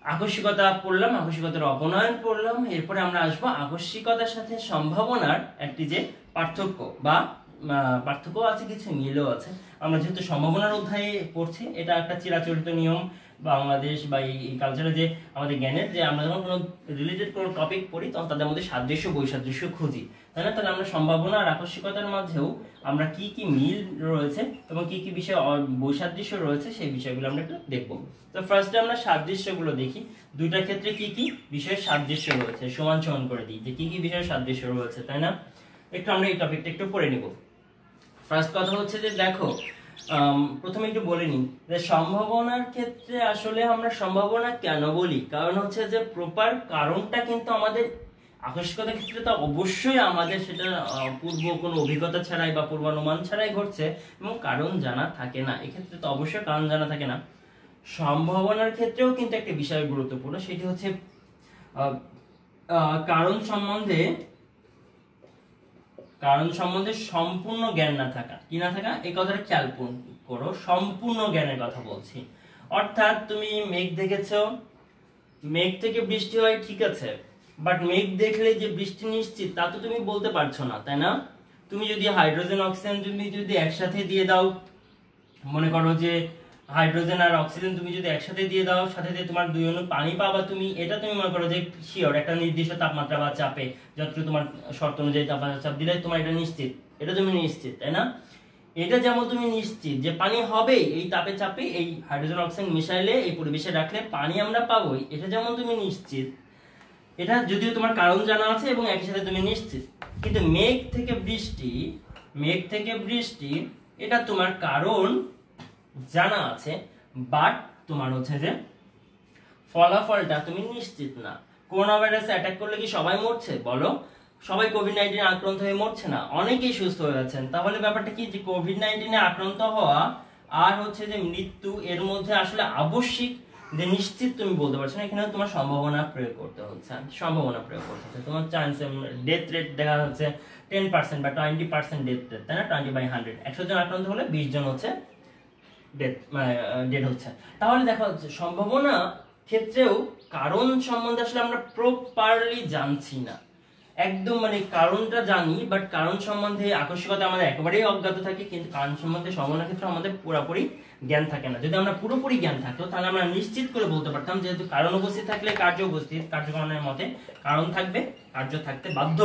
[SPEAKER 1] আকস্মিকতা পড়লাম, আকস্মিকতার অপনয়ন পড়লাম, এরপরে আমরা আসবো আকস্মিকতার সাথে সম্ভাবনার একটি যে পার্থক্য বা পার্থক্য আছে, কিছু মিলও আছে। আমরা যেহেতু সম্ভাবনার অধ্যায়ে পড়ছি, এটা একটা চিরাচরিত নিয়ম বাংলাদেশ বা এই কালচারে যে আমাদের জ্ঞানের, যে আমরা যখন কোনো রিলেটেড কোনো টপিক পড়ি তখন তাদের মধ্যে সাদৃশ্য বৈসাদৃশ্য খুঁজি, তাই না? তাহলে আমরা সম্ভাবনা আর আকস্মিকতার মাঝেও আমরা কি কি মিল রয়েছে এবং কি কি বিষয় বৈসাদৃশ্য রয়েছে সেই বিষয়গুলো আমরা একটু দেখবো। তো ফার্স্টে আমরা সাদৃশ্যগুলো দেখি, দুইটার ক্ষেত্রে কি কি বিষয়ের সাদৃশ্য রয়েছে সমান করে দিই যে কি কি বিষয়ের সাদৃশ্য রয়েছে, তাই না? একটু আমরা এই টপিকটা একটু পড়ে নিব। ফার্স্ট কথা হচ্ছে যে দেখো, প্রথমে একটু বলে নিই যে সম্ভাবনার ক্ষেত্রে আসলে আমরা সম্ভাবনা কেন বলি, কারণ হচ্ছে যে প্রপার কারণটা কিন্তু আমাদের আকস্মিকতার ক্ষেত্রে তো অবশ্যই আমাদের সেটা পূর্ব কোনো অভিজ্ঞতা ছাড়াই বা পূর্বানুমান ছাড়াই ঘটছে এবং কারণ জানা থাকে না, এক্ষেত্রে তো অবশ্যই কারণ জানা থাকে না। সম্ভাবনার ক্ষেত্রেও কিন্তু একটা বিষয় গুরুত্বপূর্ণ, সেটি হচ্ছে কারণ সম্বন্ধে সম্পূর্ণ জ্ঞান না থাকা। কি না থাকা, এই কথাটা খেয়াল করো, সম্পূর্ণ জ্ঞানের কথা বলছি। অর্থাৎ তুমি মেঘ দেখেছো, মেঘ থেকে বৃষ্টি হয় ঠিক আছে, বাট মেঘ দেখলে যে বৃষ্টি নিশ্চিত তা তো তুমি বলতে পারছো না, তাই না? তুমি যদি হাইড্রোজেন অক্সিজেন তুমি যদি একসাথে দিয়ে দাও, মনে করো যে হাইড্রোজেন আর অক্সিজেন তুমি যদি একসাথে দিয়ে দাও, সাথে দিয়ে তোমার 2 অণু পানি পাবা, তুমি এটা তুমি মনে করো যে শিওর একটা নির্দিষ্ট তাপমাত্রা বা চাপে যতটুকু তোমার শর্ত অনুযায়ী তাপমাত্রা চাপ দিলে তোমার এটা নিশ্চিত, এটা তুমি নিশ্চিত, তাই না? এটা যেমন তুমি নিশ্চিত যে পানি হবে এই তাপে চাপে এই হাইড্রোজেন অক্সিজেন মিশাইলে এই পরিবেশে রাখলে পানি আমরা পাবোই, এটা যেমন তুমি নিশ্চিত, এটা যদিও তোমার কারণ জানা আছে এবং একই সাথে তুমি নিশ্চিত। কিন্তু মেঘ থেকে বৃষ্টি এটা তোমার কারণ জানা আছে, বাট তোমার হচ্ছে যে ফলাফলটা তুমি নিশ্চিত না। করোনা ভাইরাসে অ্যাটাক করলে কি সবাই মরছে বলো? সবাই কোভিড-19 আক্রান্ত হয়ে মরছে না, অনেকেই সুস্থ হয়ে যাচ্ছেন। তাহলে ব্যাপারটা কি যে কোভিড-19 আক্রান্ত হওয়া আর হচ্ছে যে মৃত্যু এর মধ্যে আসলে আবশ্যিক যে নিশ্চিত তুমি বলতে পারছো না, এখানে তোমার সম্ভাবনা প্রয়োগ করতে হচ্ছে, তোমার চান্স ডেথ রেট দেখা যাচ্ছে 10% বা 20% ডেথ রেট, তাই না? 20/100, 100 জন আক্রান্ত হলে 20 জন হচ্ছে ডেড হচ্ছে। তাহলে দেখা যাচ্ছে সম্ভাবনা ক্ষেত্রেও কারণ সম্বন্ধে আসলে আমরা প্রপারলি জানছি না, একদম মানে কারণটা জানি বাট কারণ সম্বন্ধে আকস্মিকতা আমাদের একেবারেই অজ্ঞাত থাকে, কিন্তু কারণ সম্বন্ধে সম্ভাবনার ক্ষেত্রে আমাদের পুরোপুরি জ্ঞান থাকে না। যদি আমরা পুরোপুরি জ্ঞান থাকতো তাহলে আমরা নিশ্চিত করে বলতে পারতাম যেহেতু কারণ উপস্থিত থাকলে কার্য উপস্থিত, কার্যকারণের মতে কারণ থাকবে, কার্য থাকতে বাধ্য।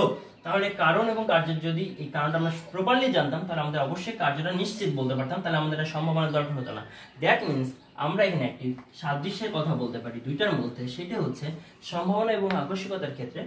[SPEAKER 1] তাহলে কারণ এবং কার্যের যদি এই কারণটা আমরা প্রপারলি জানতাম তাহলে আমাদের অবশ্যই কার্যটা নিশ্চিত বলতে পারতাম, তাহলে আমাদের সম্ভাবনার দরকার হতো না। দ্যাট মিনস আমরা এখানে একটি সাদৃশ্যের কথা বলতে পারি দুইটার মধ্যে, সেটা হচ্ছে সম্ভাবনা এবং আকস্মিকতার ক্ষেত্রে।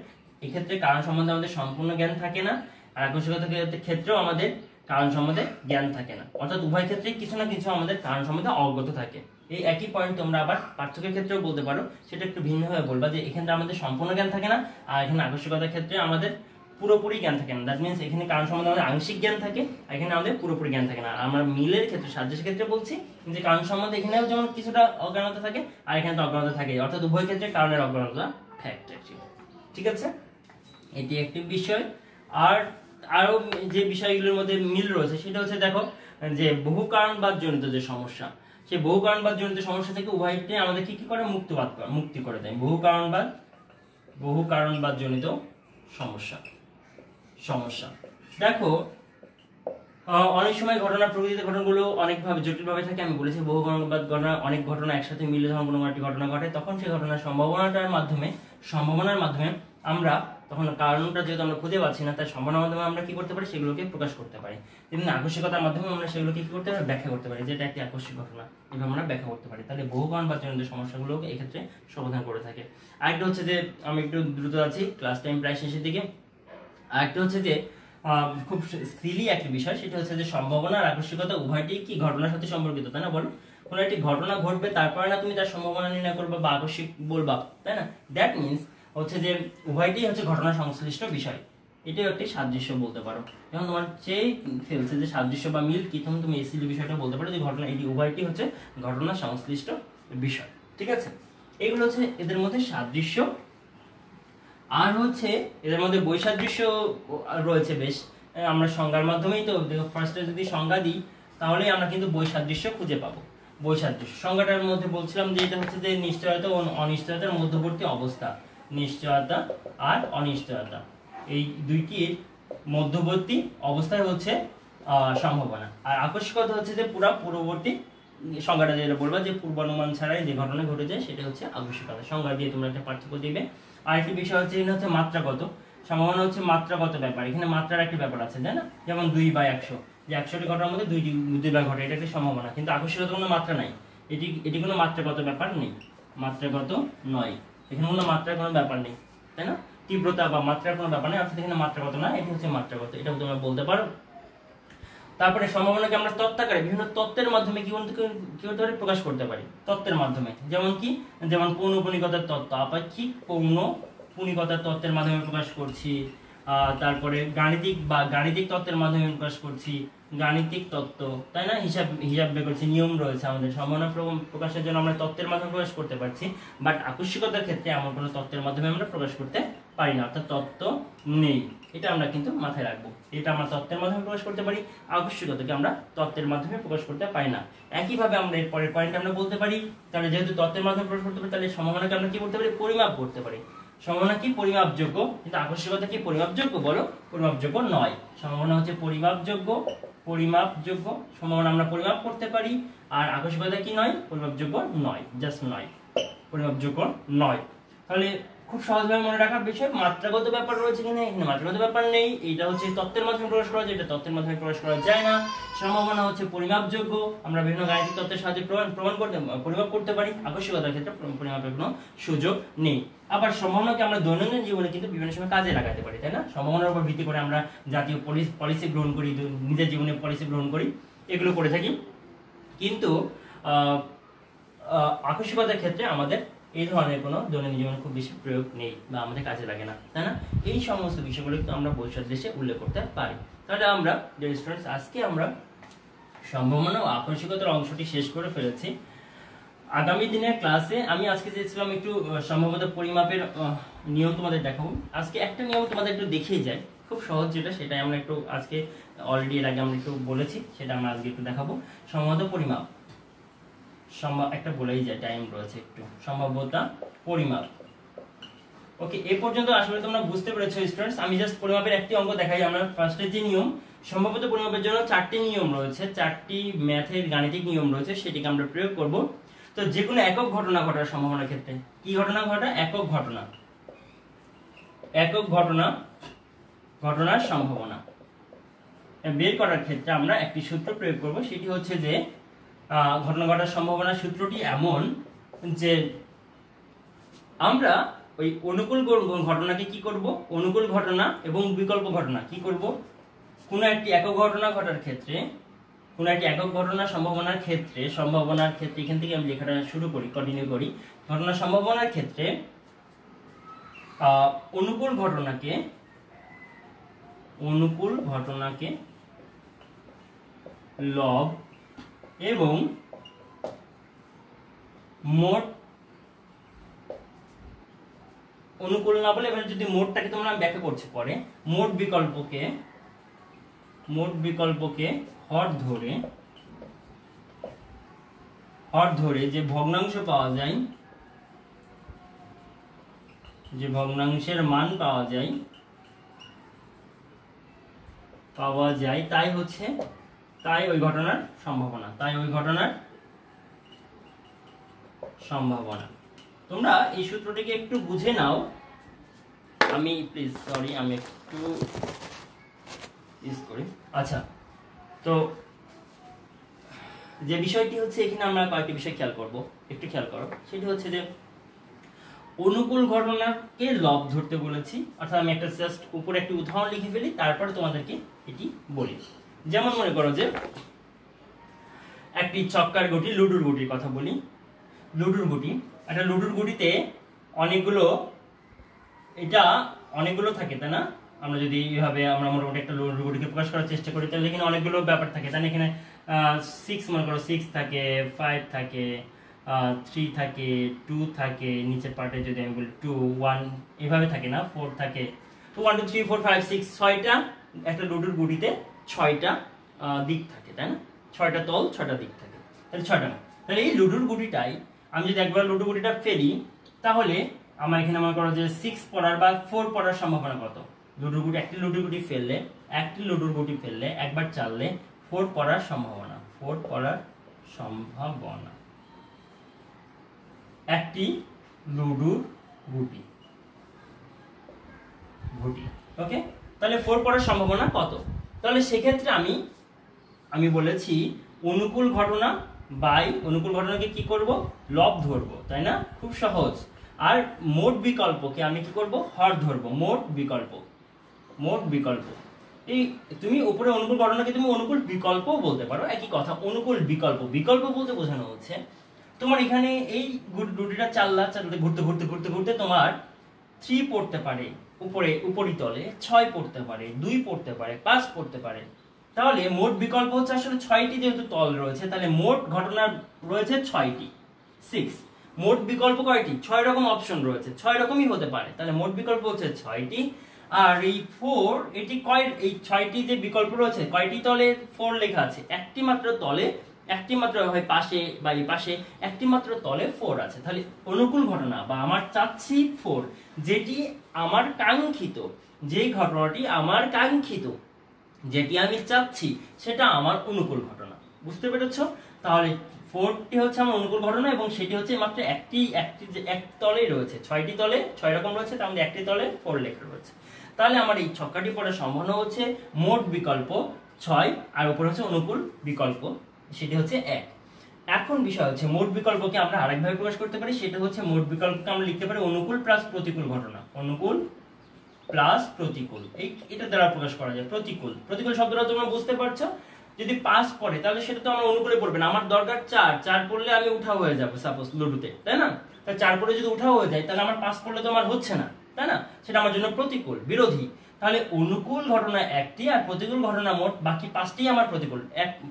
[SPEAKER 1] এক্ষেত্রে কারণ সম্বন্ধে আমাদের সম্পূর্ণ জ্ঞান থাকে না, আর আকস্মিকতার ক্ষেত্রেও আমাদের কারণ সম্বন্ধে জ্ঞান থাকে না, অর্থাৎ উভয় ক্ষেত্রে কিছু না কিছু আমাদের কারণ সম্বন্ধে অবগত থাকে। এই একই পয়েন্ট তোমরা আবার পার্থক্যের ক্ষেত্রেও বলতে পারো, সেটা একটু ভিন্নভাবে বলবা যে এখানে আমাদের সম্পূর্ণ জ্ঞান থাকে না আর এখানে আকস্মিকতার ক্ষেত্রে আমাদের পুরোপুরি জ্ঞান থাকে না। দ্যাট মিনস এখানে কারণ সম্বন্ধে আমাদের আংশিক জ্ঞান থাকে, এখানে আমাদের পুরোপুরি জ্ঞান থাকে না। আমরা মিলের ক্ষেত্রে সাদৃশ্যের ক্ষেত্রে বলছি যে কারণ সম্বন্ধে এখানেও যেমন কিছুটা অজ্ঞানতা থাকে আর এখানে তো অজ্ঞানতা থাকে, অর্থাৎ উভয় ক্ষেত্রে কারণের অজ্ঞানতা ফ্যাক্ট অ্যাকচুয়ালি। ঠিক আছে, এটি একটি বিষয়। আর আরো যে বিষয়গুলোর মধ্যে মিল রয়েছে সেটা হচ্ছে দেখো যে বহু কারণবাদ জনিত যে সমস্যা, সেই বহু কারণবাদ জনিত সমস্যা থেকে উভয়টি আমাদের কি করে মুক্তি করে দেয়। বহু কারণবাদ জনিত সমস্যা। দেখো অনেক সময় ঘটনা প্রকৃতিতে ঘটনাগুলো অনেকভাবে জটিলভাবে থাকে। আমি বলেছি বহু ঘটনা অনেক ঘটনা একসাথে মিলে যখন কোনো একটি ঘটনা ঘটে তখন সেই ঘটনার সম্ভাবনার মাধ্যমে আমরা তখন কারণটা যেহেতু আমরা খুঁজে পাচ্ছি না, তাই সম্ভাবনার মাধ্যমে আমরা কি করতে পারি, সেগুলোকে প্রকাশ করতে পারি। তেমনি আকস্মিকতার মাধ্যমে আমরা সেগুলোকে কি করতে পারি, ব্যাখ্যা করতে পারি, যেটা একটি আকস্মিক ঘটনা, এভাবে আমরা ব্যাখ্যা করতে পারি। তাহলে বহু কারণ বা জনিত সমস্যাগুলোকে এই ক্ষেত্রে সমাধান করে থাকে। আরেকটা হচ্ছে যে, আমি একটু দ্রুত আছি, ক্লাস টাইম প্রায় শেষের দিকে। আরেকটা হচ্ছে যে খুব সিলি একটা বিষয়, সেটা হচ্ছে যে সম্ভাবনা আর আকস্মিকতা উভয়টি কি ঘটনার সাথে সম্পর্কিত, তাই না? বলো, কোনো একটি ঘটনা ঘটবে তারপরে না তুমি তার সম্ভাবনা নির্ণয় করবে বা আকস্মিক বলবা, তাই না? দ্যাট মিনস হচ্ছে যে উভয়টি হচ্ছে ঘটনা সংশ্লিষ্ট বিষয়। এটাও একটি সাদৃশ্য বলতে পারো। যখন তোমার চেয়ে ফেলছে যে সাদৃশ্য বা মিল কি, তখন তুমি এই সিলি বিষয়টা বলতে পারো যে ঘটনা, এটি উভয়টি হচ্ছে ঘটনা সংশ্লিষ্ট বিষয়। ঠিক আছে, এগুলো হচ্ছে এদের মধ্যে সাদৃশ্য। আর হচ্ছে এদের মধ্যে বৈসাদৃশ্য রয়েছে বেশ। আমরা সংজ্ঞার মাধ্যমেই তো ফার্স্টে যদি সংজ্ঞা দিই তাহলে আমরা কিন্তু বৈসাদৃশ্য খুঁজে পাবো। বৈসাদৃশ্য সংজ্ঞাটার মধ্যে বলছিলাম যে এটা হচ্ছে যে নিশ্চয়তা ও অনিশ্চয়তার মধ্যবর্তী অবস্থা। নিশ্চয়তা আর অনিশ্চয়তা, এই দুইটির মধ্যবর্তী অবস্থায় হচ্ছে সম্ভাবনা। আর আকস্মিকতা হচ্ছে যে পূর্ববর্তী, সংজ্ঞাটা যেটা বলবা যে পূর্বানুমান ছাড়াই যে ঘটনা ঘটে যায় সেটা হচ্ছে আকস্মিকতা। সংজ্ঞা দিয়ে তোমরা একটা পার্থক্য দিবে। আরেকটি বিষয় হচ্ছে এটা হচ্ছে মাত্রাগত। সম্ভাবনা হচ্ছে মাত্রাগত ব্যাপার, এখানে মাত্রার একটি ব্যাপার আছে, তাই না? যেমন 2/100, যে 100টি ঘটনার মধ্যে দুইবার ঘটে, এটা একটি সম্ভাবনা। কিন্তু আকস্মিকতার কোনো মাত্রা নাই, এটি কোনো মাত্রাগত ব্যাপার নেই, মাত্রাগত নয়, এখানে কোনো মাত্রার কোনো ব্যাপার নেই, তাই না? তীব্রতা বা মাত্রার কোনো ব্যাপার নেই, অর্থাৎ এখানে মাত্রাগত না, এটি হচ্ছে মাত্রাগত, এটা তোমরা বলতে পারো। তারপরে সম্ভাবনাকে আমরা তত্ত্বাকারে বিভিন্ন তত্ত্বের মাধ্যমে কি করতে পারি, প্রকাশ করতে পারি। তত্ত্বের মাধ্যমে যেমন পৌনঃপুনিকতার তত্ত্ব, আপেক্ষিক পৌনঃপুনিকতার তত্ত্বের মাধ্যমে প্রকাশ করছি। তারপরে গাণিতিক তত্ত্বের মাধ্যমে প্রকাশ করছি, গাণিতিক তত্ত্ব, তাই না? হিসাব বের করছি, নিয়ম রয়েছে আমাদের। সম্ভাবনা প্রকাশের জন্য আমরা তত্ত্বের মাধ্যমে প্রকাশ করতে পারছি, বাট আকস্মিকতার ক্ষেত্রে এমন কোনো তত্ত্বের মাধ্যমে আমরা প্রকাশ করতে পারি না, অর্থাৎ তত্ত্ব নেই। এটা আমরা কিন্তু মাথায় রাখবো, এটা আমরা তত্ত্বের মাধ্যমে প্রকাশ করতে পারি, আকস্মিকতাকে আমরা তত্ত্বের মাধ্যমে প্রকাশ করতে পারি না। একইভাবে আমরা এর পরের পয়েন্ট আমরা বলতে পারি, তাহলে যেহেতু তত্ত্বের মাধ্যমে প্রকাশ করতে পারি, তাহলে সম্ভাবনাকে আমরা কি করতে পারি, পরিমাপ করতে পারি। সম্ভাবনা কি পরিমাপযোগ্য, কিন্তু আকস্মিকতা কি পরিমাপযোগ্য? বলো, পরিমাপযোগ্য নয়। সম্ভাবনা হচ্ছে পরিমাপযোগ্য, সম্ভাবনা আমরা পরিমাপ করতে পারি, আর আকস্মিকতা কি নয়, পরিমাপযোগ্য নয়, জাস্ট নয়, পরিমাপযোগ্য নয়। তাহলে খুব সহজভাবে মনে রাখার বিষয়, মাত্রাগত ব্যাপার রয়েছে এখানে মাত্রাগত ব্যাপার নেই, এটা হচ্ছে তত্ত্বের মাধ্যমে প্রকাশ করা যায়, এটা তত্ত্বের মাধ্যমে প্রকাশ করা যায় না। সম্ভাবনা হচ্ছে পরিমাপযোগ্য, আমরা বিভিন্ন গাণিতিক তত্ত্বের সাহায্যে পরিমাপ করতে পারি। আকস্মিকতার ক্ষেত্রে পরিমাপের কোনো সুযোগ নেই। আবার সম্ভাবনাকে আমরা দৈনন্দিন জীবনে কিন্তু বিভিন্ন সময় কাজে লাগাতে পারি, তাই না? সম্ভাবনার উপর ভিত্তি করে আমরা জাতীয় পলিসি গ্রহণ করি, নিজের জীবনে পলিসি গ্রহণ করি, এগুলো করে থাকি। কিন্তু আকস্মিকতার ক্ষেত্রে আমাদের এই ধরনের কোনো দৈনন্দিন জীবনে খুব বেশি প্রয়োগ নেই বা আমাদের কাজে লাগে না, তাই না? এই সমস্ত বিষয়গুলো কিন্তু আমরা বৈসাদৃশ্যে উল্লেখ করতে পারি। তাহলে আমরা স্টুডেন্টস, আজকে আমরা সম্ভাবনা ও আকস্মিকতার অংশটি শেষ করে ফেলেছি। আগামী দিনের ক্লাসে আমি আজকে চেয়েছিলাম একটু সম্ভাব্যতা পরিমাপের নিয়ম তোমাদের দেখাবো। আজকে একটা নিয়ম তোমাদের একটু দেখিয়ে যায়, খুব সহজ, সেটাই আমরা একটু আজকে অলরেডি এর আগে আমরা একটু বলেছি, সেটা আমরা আজকে একটু দেখাবো। সম্ভাব্যতা পরিমাপ, একটা বলেই যায়, টাইম রয়েছে একটু। সম্ভাব্যতা পরিমাপ, ওকে, এ পর্যন্ত আসলে তোমরা বুঝতে পেরেছো স্টুডেন্টস। আমি জাস্ট পরিমাপের একটি অঙ্ক দেখাই। আমরা ফার্স্টে যে নিয়ম, সম্ভাব্যতা পরিমাপের জন্য 4টি নিয়ম রয়েছে, 4টি ম্যাথের গাণিতিক নিয়ম রয়েছে, সেটিকে আমরা প্রয়োগ করব। তো যে কোনো একক ঘটনা ঘটার সম্ভাবনার ক্ষেত্রে, কি ঘটনা ঘটা, একক ঘটনার সম্ভাবনা বের করার ক্ষেত্রে আমরা একটি সূত্র প্রয়োগ করব। সেটি হচ্ছে যে ঘটনা ঘটার সম্ভাবনা সূত্রটি এমন যে আমরা ওই অনুকূল ঘটনাকে কি করব, অনুকূল ঘটনা এবং বিকল্প ঘটনা কি করব, কোনো একটি একক ঘটনা ঘটার ক্ষেত্রে, কোনো একটি একক ঘটনা সম্ভাবনার ক্ষেত্রে এখান থেকে আমি লেখাটা শুরু করি, কন্টিনিউ করি। ঘটনা সম্ভাবনার ক্ষেত্রে অনুকূল ঘটনাকে লব এবং মোট, অনুকূল না বলে এবার যদি মোটটাকে তোমরা ব্যাখ্যা করছি পরে, মোট বিকল্পকে হর ধরে যে ভগ্নাংশ পাওয়া যায়, যে ভগ্নাংশের মান পাওয়া যায়, পাওয়া যায়, তাই ওই ঘটনার সম্ভাবনা। তোমরা এই সূত্রটিকে একটু বুঝে নাও। আমি একটু ইউজ করি। আচ্ছা, তো যে বিষয়টি হচ্ছে এখানে আমরা কয়েকটি বিষয় খেয়াল করব, একটু খেয়াল করো। সেটি হচ্ছে যে অনুকূল ঘটনাকে লব ধরতে বলেছি, অর্থাৎ আমি একটা জাস্ট উপরে একটি উদাহরণ লিখে ফেলি, তারপরে তোমাদেরকে এটি বলি। যেমন মনে করো যে একটি চক্কার গুটি, লুডুর গুটির কথা বলি। একটা লুডুর গুটিতে অনেকগুলো থাকে, তাই না? আমরা যদি এইভাবে আমরা মোটামুটি একটা লুডুর গুটিকে প্রকাশ করার চেষ্টা করি, তাহলে এখানে অনেকগুলো ব্যাপার থাকে, তাই না? এখানে 6 মনে করো, 6 থাকে, 5 থাকে, 3 থাকে, 2 থাকে, নিচের পার্টে যদি আমি বলি 2, 1 এভাবে থাকে না, 4 থাকে। তো 1 2 3 4 5 6, 6টা একটা লুডুর গুটিতে 6টা দিক থাকে, তাই না? 6টা তল, 6টা দিক থাকে, তাহলে 6টা। তাহলে এই লুডুর গুটিটাই আমি যদি একবার লুডুর গুটিটা ফেলি, তাহলে আমার এখানে মনে করো যে 6 পড়ার বা 4 পড়ার সম্ভাবনা কত? একটি লুডুর গুটি ফেললে একবার চাললে 4 পড়ার সম্ভাবনা, একটি লুডুর গুটি। ওকে, তাহলে 4 পড়ার সম্ভাবনা কত? তাহলে সেক্ষেত্রে আমি বলেছি অনুকূল ঘটনাকে কি করব? লব ধরবো, তাই না? খুব সহজ। আর মোট বিকল্পকে আমি কি করব? হর ধরবো। মোট বিকল্প। এই তুমি উপরে অনুকূল ঘটনাকে তুমি অনুকূল বিকল্পও বলতে পারো, একই কথা। অনুকূল বিকল্প বলতে বোঝানো হচ্ছে তোমার এখানে এই রুটিটা চালতে ঘুরতে তোমার 3 পড়তে পারে উপরিতলে, 6 পড়তে পারে, 2 পড়তে পারে, 5 পড়তে পারে। তাহলে মোট বিকল্প হচ্ছে আসলে 6টি, যেহেতু তল রয়েছে, তাহলে মোট ঘটনা রয়েছে 6টি। 6 মোট বিকল্প কয়টি? 6 রকম অপশন রয়েছে, 6 রকমই হতে পারে। তাহলে মোট বিকল্প হচ্ছে 6টি। আর এই 4, এই 6টি যে বিকল্প রয়েছে, কয়টি তলে 4 লেখা আছে? একটি মাত্র তলে, একটি মাত্র হয় পাশে বা এই পাশে, একটি মাত্র তলে 4 আছে। তাহলে অনুকূল ঘটনা বা আমার চাচ্ছি 4, যেটি আমার কাঙ্ক্ষিত, যেই ঘটনাটি আমার কাঙ্ক্ষিত, যেটি আমি চাচ্ছি, সেটা আমার অনুকূল ঘটনা। বুঝতে পেরেছো? তাহলে 4টি হচ্ছে আমার অনুকূল ঘটনা, এবং সেটি হচ্ছে মাত্র এক তলেই রয়েছে। 6টি তলে 6 রকম রয়েছে, তার মধ্যে একটি তলে 4 লেখা রয়েছে। তাহলে আমার এই ছক্কাটি পড়ার সম্ভাবনা হচ্ছে মোট বিকল্প 6, আর উপরে হচ্ছে অনুকূল বিকল্প, সেটি হচ্ছে 1। এখন বিষয় হচ্ছে মোট বিকল্পকে আমরা আরেকভাবে প্রকাশ করতে পারি, সেটা হচ্ছে মোট বিকল্পকে আমরা লিখতে পারি অনুকূল প্লাস প্রতিকূল ঘটনা। অনুকূল প্লাস প্রতিকূল, এটা দ্বারা প্রকাশ করা যায়। প্রতিকূল শব্দটা তোমরা বুঝতে পারছো? যদি 5 পড়ে, তাহলে সেটা তো আমার অনুকূলে পড়বে না। আমার দরকার 4 পড়লে আমি উঠাও হয়ে যাবো, সাপোজ লুডুতে, তাই না? তাই 4 পড়লে যদি উঠাও হয়ে যায়, তাহলে আমার 5 পড়লে তো আমার হচ্ছে না, তাই না? সেটা আমার জন্য প্রতিকূল, বিরোধী। তাহলে অনুকূল ঘটনা একটি, আর প্রতিকূল ঘটনা মোট বাকি 5টি আমার প্রতিকূল।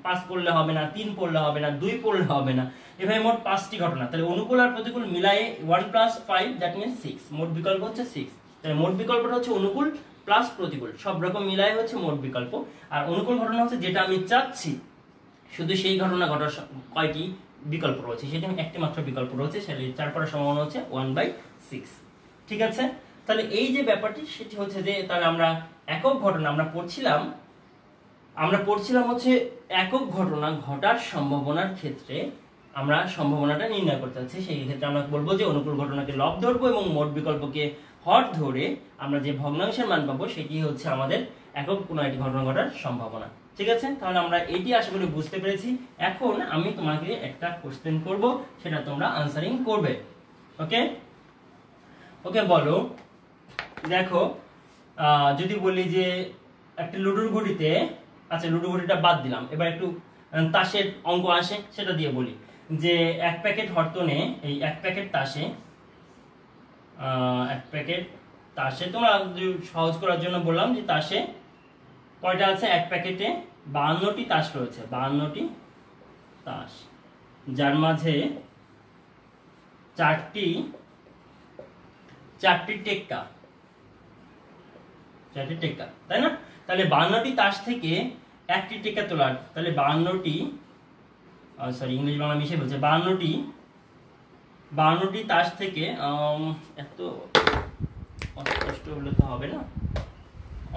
[SPEAKER 1] 5 পড়লে হবে না, 3 পড়লে হবে না, 2 পড়লে হবে না, এভাবে মোট 5টি ঘটনা। তাহলে অনুকূল আর প্রতিকূল মিলায়ে 1 + 5, দ্যাট মিন্স 6। মোট বিকল্প হচ্ছে 6। তাহলে মোট বিকল্পটা হচ্ছে অনুকূল প্লাস প্রতিকূল, সব রকম মিলায়ে হচ্ছে মোট বিকল্প। আর অনুকূল ঘটনা হচ্ছে যেটা আমি চাচ্ছি, শুধু সেই ঘটনা ঘটার কয়টি বিকল্প রয়েছে, সেটা একটি মাত্র বিকল্প রয়েছে, সেটা 4 পড়ার সম্ভাবনা হচ্ছে 1/6। ঠিক আছে? তাহলে এই যে ব্যাপারটি, সেটি হচ্ছে যে তাহলে আমরা একক ঘটনা আমরা পড়ছিলাম হচ্ছে একক ঘটনা ঘটার সম্ভাবনার ক্ষেত্রে আমরা সম্ভাবনাটা নির্ণয় করতে চাচ্ছি। সেই ক্ষেত্রে আমরা বলবো যে অনুকূল ঘটনাকে লব ধরবো, এবং মোট বিকল্পকে হর ধরে আমরা যে ভগ্নাংশের মান পাবো, সেটি হচ্ছে আমাদের একক কোনো একটি ঘটনা ঘটার সম্ভাবনা। ঠিক আছে? তাহলে আমরা এটি আশা করি বুঝতে পেরেছি। এখন আমি তোমাকে একটা কোশ্চেন করব, সেটা তোমরা আনসারিং করবে। ওকে, বলো। দেখো, যদি বলি যে একটা লুডুর ঘুড়িতে, আচ্ছা লুডুর ঘুড়িটা বাদ দিলাম, এবার একটু তাসের অঙ্ক আসে, সেটা দিয়ে বলি যে 1 প্যাকেট হরতনে, এই 1 প্যাকেট তাসে তোমরা সহজ করার জন্য বললাম যে তাসে কয়টা আছে? 1 প্যাকেটে 52টি তাস রয়েছে, 52টি তাস, যার মাঝে 4টি টেক্কা, তাই না? তাহলে 52টি তাস থেকে 1টি টেক্কা তোলার, তাহলে 52টি, ইংলিশ বাংলা মিশে বলছে, 52টি তাস থেকে, এত কষ্ট হলে তো হবে না,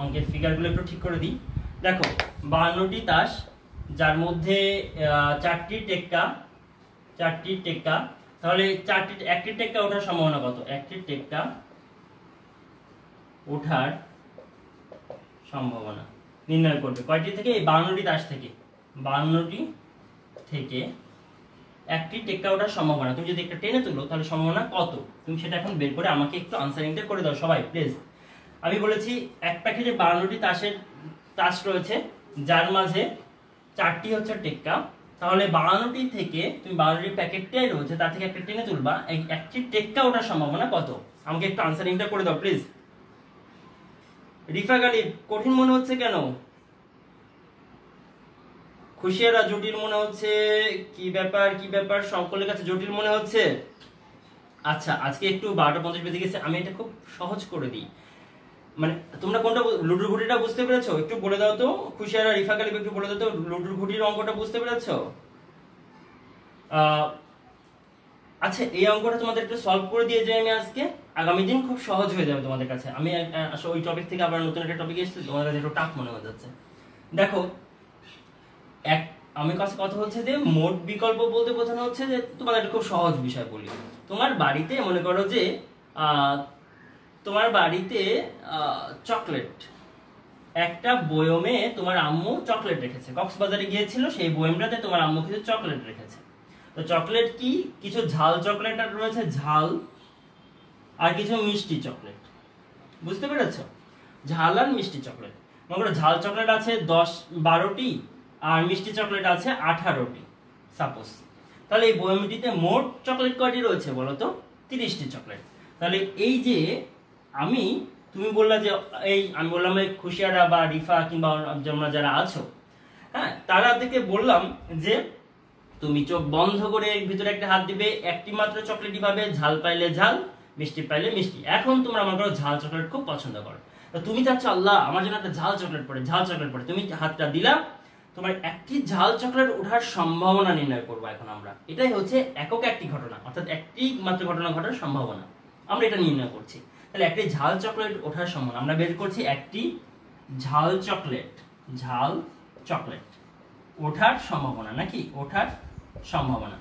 [SPEAKER 1] অঙ্কের ফিগারগুলো একটু ঠিক করে দিই। দেখো 52টি তাস, যার মধ্যে 4টি টেক্কা, তাহলে একটি টেক্কা ওঠার সম্ভাবনা কত? একটি টেক্কা ওঠার সম্ভাবনা নির্ণয় করবে কয়টি থেকে? এই 52টি তাস থেকে। 52টি থেকে একটি টেক্কা ওঠার সম্ভাবনা, তুমি যদি একটা টেনে তুলো তাহলে সম্ভাবনা কত? তুমি সেটা এখন বের করে আমাকে একটু আনসারিংটা করে দাও সবাই প্লিজ। আমি বলেছি এক প্যাকেটে 52টি তাস রয়েছে, যার মাঝে 4টি হচ্ছে টেক্কা। তাহলে 52টি থেকে তুমি 52টি প্যাকেটটাই রয়েছে, তার থেকে একটা টেনে তুলবা, একটি টেক্কা ওঠার সম্ভাবনা কত? আমাকে একটু আনসারিংটা করে দাও প্লিজ। রিফা গালিব, কঠিন মনে হচ্ছে কেন? খুশিয়ারা, জটিল মনে হচ্ছে? কি ব্যাপার সকলের কাছে জটিল মনে হচ্ছে? আচ্ছা, আজকে একটু 12:50 বেজে গেছে, আমি এটা খুব সহজ করে দিই। মানে তোমরা কোনটা লুডুর ঘুটিটা বুঝতে পেরেছো? একটু বলে দাও তো। খুশিয়ারা, রিফা গালিব, একটু বলে দাও তো, লুডুর ঘুটির অঙ্কটা বুঝতে পেরেছো? আচ্ছা, এই অঙ্কটা তোমাদের একটু সলভ করে দিয়ে যাই আমি আজকে। আগামী দিন খুব সহজ হয়ে যাবে তোমাদের কাছে। আমি আসলে ওই টপিক থেকে আবার নতুন একটা টপিক এসেছি, তোমাদের কাছে একটু টাফ মনে হয়ে যাচ্ছে। দেখো, আমি কাছে কথা হচ্ছে যে মোট বিকল্প বলতে বোঝানো হচ্ছে যে, তোমাদের একটা খুব সহজ বিষয় বলি। তোমার বাড়িতে মনে করো যে তোমার বাড়িতে চকলেট, একটা বয়মে তোমার আম্মু চকলেট রেখেছে। কক্সবাজারে গিয়েছিল, সেই বয়মটাতে তোমার আম্মু কিছু চকলেট রেখেছে। তো চকলেট কি? কিছু ঝাল চকলেট আর রয়েছে, ঝাল, আর কিছু মিষ্টি চকলেট। বুঝতে পেরেছ? ঝাল আর মিষ্টি চকলেট। মনে করো ঝাল চকলেট আছে 12টি আর মিষ্টি চকলেট আছে 18টি সাপোজ। তাহলে এই বয়মটিতে মোট চকলেট কয়টি রয়েছে বলো তো? 30টি চকলেট। তাহলে এই যে তুমি বললা যে আমি বললাম এই খুশিয়ারা বা রিফা কিংবা তোমরা যারা আছো, হ্যাঁ, তারা থেকে বললাম যে তুমি চোখ বন্ধ করে ভিতরে একটা হাত দিবে, একটি মাত্র চকলেটই পাবে, ঝাল পাইলে ঝাল, মিষ্টি পাইলে মিষ্টি। এখন তোমরা মনে করো ঝাল চকলেট খুব পছন্দ করো, তো তুমি চাচ্ছ আল্লাহ আমার জন্য একটা ঝাল চকলেট পড়ে, তুমি হাতটা দিলা, তোমার একটি ঝাল চকলেট ওঠার সম্ভাবনা নির্ণয় করবো এখন আমরা। এটাই হচ্ছে একক একটি ঘটনা, অর্থাৎ একটি মাত্র ঘটনা ঘটার সম্ভাবনা, আমরা এটা নির্ণয় করছি। তাহলে একটি ঝাল চকলেট ওঠার সম্ভাবনা আমরা বের করছি, একটি ঝাল চকলেট ওঠার সম্ভাবনা, নাকি ওঠার সম্ভাবনা।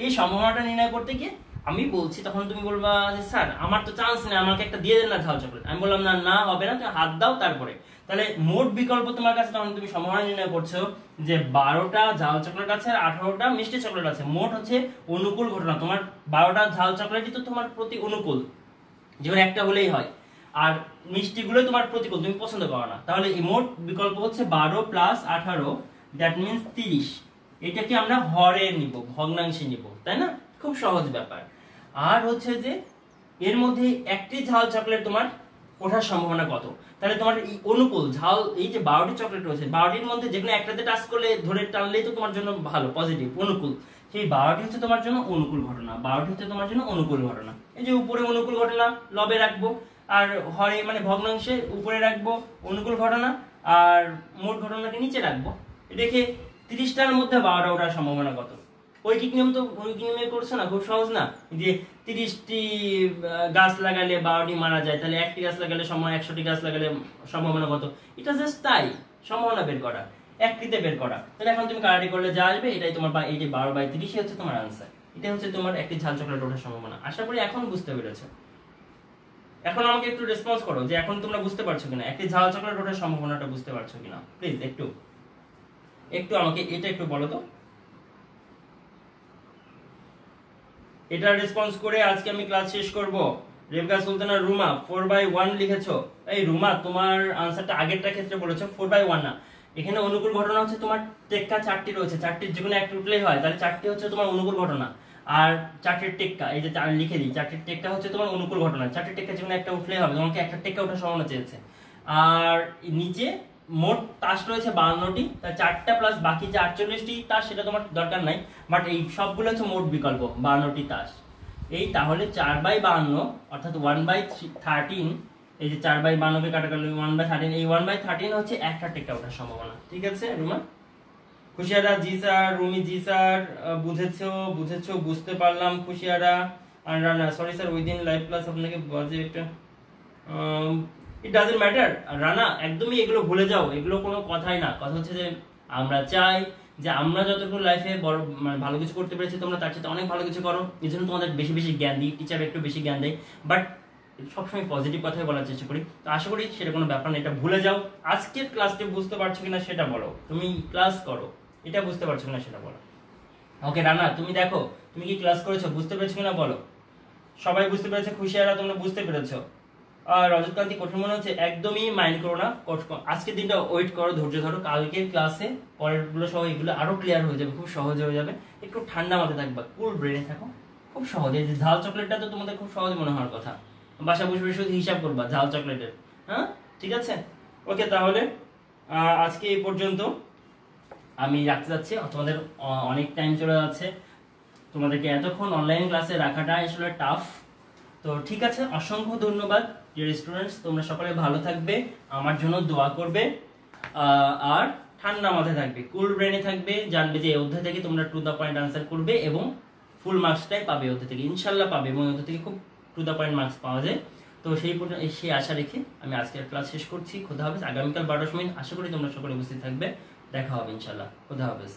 [SPEAKER 1] এই সম্ভাবনাটা নির্ণয় করতে গিয়ে আমি বলছি, তখন তুমি বলবা যে স্যার আমার তো চান্স নেই, আমাকে একটা দিয়ে দেন না ঝাল চকলেট। আমি বললাম না হবে না, তুমি হাত দাও তারপরে। তাহলে মোট বিকল্প তোমার কাছে, তখন তুমি সম্ভাবনা নির্ণয় করছো যে 12টা ঝাল চকলেট আছে আর 18টা মিষ্টি চকলেট আছে, মোট হচ্ছে অনুকূল ঘটনা। তোমার 12টা ঝাল চকলেটই তো তোমার প্রতি অনুকূল, যেমন একটা হলেই হয়, আর মিষ্টিগুলো তোমার প্রতিকূল, তুমি পছন্দ করো না। তাহলে এই মোট বিকল্প হচ্ছে 12 + 18, দ্যাট মিনস 30। এটাকে আমরা হরে নিব, ভগ্নাংশে নিব, তাই না? খুব সহজ ব্যাপার। আর হচ্ছে যে এর মধ্যে একটি ঝাল চকলেট তোমার ওঠার সম্ভাবনা কত? তাহলে তোমার এই অনুকূল ঝাল, এই যে 12টি চকলেট রয়েছে, 12টির মধ্যে যে কোনো একটাতে টাচ করলে, ধরে টানলেই তো তোমার জন্য ভালো, পজিটিভ, অনুকূল। সেই 12টি হচ্ছে তোমার জন্য অনুকূল ঘটনা, 12টি হচ্ছে তোমার জন্য অনুকূল ঘটনা। এই যে উপরে অনুকূল ঘটনা লবে রাখবো, আর হরে মানে ভগ্নাংশে উপরে রাখবো অনুকূল ঘটনা, আর মোট ঘটনাকে নিচে রাখবো। রেখে 30টার মধ্যে 12টা ওঠার সম্ভাবনা কত? ঐকিক নিয়ম তো ঐকিক নিয়মে করছো না, খুব সহজ না? যে 30টি গাছ লাগালে 12টি মারা যায়, তাহলে একটি গাছ লাগালে 100টি গাছ লাগালে সম্ভাবনা কত? এটা জাস্ট তাই, সম্ভাবনা বের করা, একটিতে বের করা। তাহলে এখন তুমি কারাটি করলে যা আসবে এটাই তোমার, এই যে 12/30 হচ্ছে তোমার আনসার। এটা হচ্ছে তোমার একটি ঝাল চকলেট ওঠার সম্ভাবনা। আশা করি এখন বুঝতে পেরেছো। এখন আমাকে একটু রেসপন্স করো যে এখন তোমরা বুঝতে পারছো কিনা, একটি ঝাল চকলেট ওঠার সম্ভাবনাটা বুঝতে পারছো কিনা। প্লিজ একটু আমাকে এটা একটু বলো তো। এটা রেসপন্স করে আজকে আমি ক্লাস শেষ করব। রেবকা সুলতানা, রুমা 4/1 লিখেছো। এই রুমা, তোমার আনসারটা আগেরটা ক্ষেত্রে বলেছো 4/1 না, এখানে অনুকূল ঘটনা হচ্ছে তোমার টেক্কা 4টি রয়েছে, 4টির যে কোনো একটা উঠলেই হয়, তাহলে 4টি হচ্ছে তোমার অনুকূল ঘটনা। আর 4টির টেক্কা, এই যে 4 লিখে দিই, 4টির টেক্কা হচ্ছে তোমার অনুকূল ঘটনা, 4টির টেক্কা যে কোনো একটা উঠলেই হবে, তোমাকে একটা টেক্কা ওঠার সম্ভাবনা চেয়েছে। আর নিচে মোট তাস রয়েছে 52টি, তাই 4টা প্লাস বাকি যে 48টি তাস সেটা তোমার দরকার নাই, বাট এই সবগুলো হচ্ছে মোট বিকল্প 52টি তাস। এই তাহলে 4/52 অর্থাৎ 1/13, এই যে 4/52কে কাটা গেল 1/13, এই 1/13 হচ্ছে একটা টেক্কা ওঠার সম্ভাবনা। ঠিক আছে রুমা? খুশিয়ারা, জি স্যার। রুমি, জি স্যার, বুঝেছো, বুঝতে পারলাম। Khushiara, sorry sir, within live class আপনাকে বাজে একটা ইট ডাজন্ট ম্যাটার। রানা একদমই এগুলো ভুলে যাও, এগুলো কোনো কথাই না। কথা হচ্ছে যে আমরা চাই যে আমরা যতটুকু লাইফে বড় মানে ভালো কিছু করতে পেরেছি, তোমরা তার সাথে অনেক ভালো কিছু করো, এই জন্য তোমাদের বেশি বেশি জ্ঞান দিই, টিচার একটু বেশি জ্ঞান দেয়, বাট সবসময় পজিটিভ কথাই বলার চেষ্টা করি। তো আশা করি সেটা কোনো ব্যাপার না, এটা ভুলে যাও। আজকের ক্লাসটি বুঝতে পারছো কিনা সেটা বলো, তুমি ক্লাস করো, এটা বুঝতে পারছো কিনা সেটা বলো। ওকে রানা, তুমি দেখো তুমি কি ক্লাস করেছো, বুঝতে পেরেছো কিনা বলো। সবাই বুঝতে পেরেছে, খুশিয়ারা তোমরা বুঝতে পেরেছো। আর রজতকান্তি কঠিন মনে হচ্ছে, একদমই মাইন্ড করো না, আজকের দিনটা ওয়েট করো, ধৈর্য ধরো, কালকের ক্লাসে পরের গুলো সহ এগুলো আরো ক্লিয়ার হয়ে যাবে, খুব সহজ হয়ে যাবে। একটু ঠান্ডা মাথায় থাকবা, কুল ব্রেনে থাকো, খুব সহজ। এই যে ঝাল চকলেটটা তো তোমাদের খুব সহজ মনে হওয়ার কথা, বাসা বসে বসে শুধু হিসাব করবা ঝাল চকলেটের। হ্যাঁ ঠিক আছে, ওকে তাহলে আজকে এই পর্যন্ত আমি রাখতে যাচ্ছি, তোমাদের অনেক টাইম চলে যাচ্ছে, তোমাদেরকে এতক্ষণ অনলাইন ক্লাসে রাখাটা আসলে টাফ। তো ঠিক আছে, অসংখ্য ধন্যবাদ ডিয়ার স্টুডেন্টস, তোমরা সকলে ভালো থাকবে, আমার জন্য দোয়া করবে, আর ঠান্ডা মাথায় থাকবে, কুল ব্রেনে থাকবে, জানবে যে এই অধ্যায় থেকে তোমরা টু দ্য পয়েন্ট আনসার করবে এবং ফুল মার্কসটাই পাবে অধ্যায় থেকে, ইনশাল্লাহ পাবে, এবং অধ্যায় থেকে খুব টু দ্য পয়েন্ট মার্কস পাওয়া যায়। তো সেই আশা রেখে আমি আজকের ক্লাস শেষ করছি। খোদা হাফেজ। আগামীকাল 12টার সময় আশা করি তোমরা সকলে উপস্থিত থাকবে, দেখা হবে ইনশাল্লাহ। খোদা হাফেজ।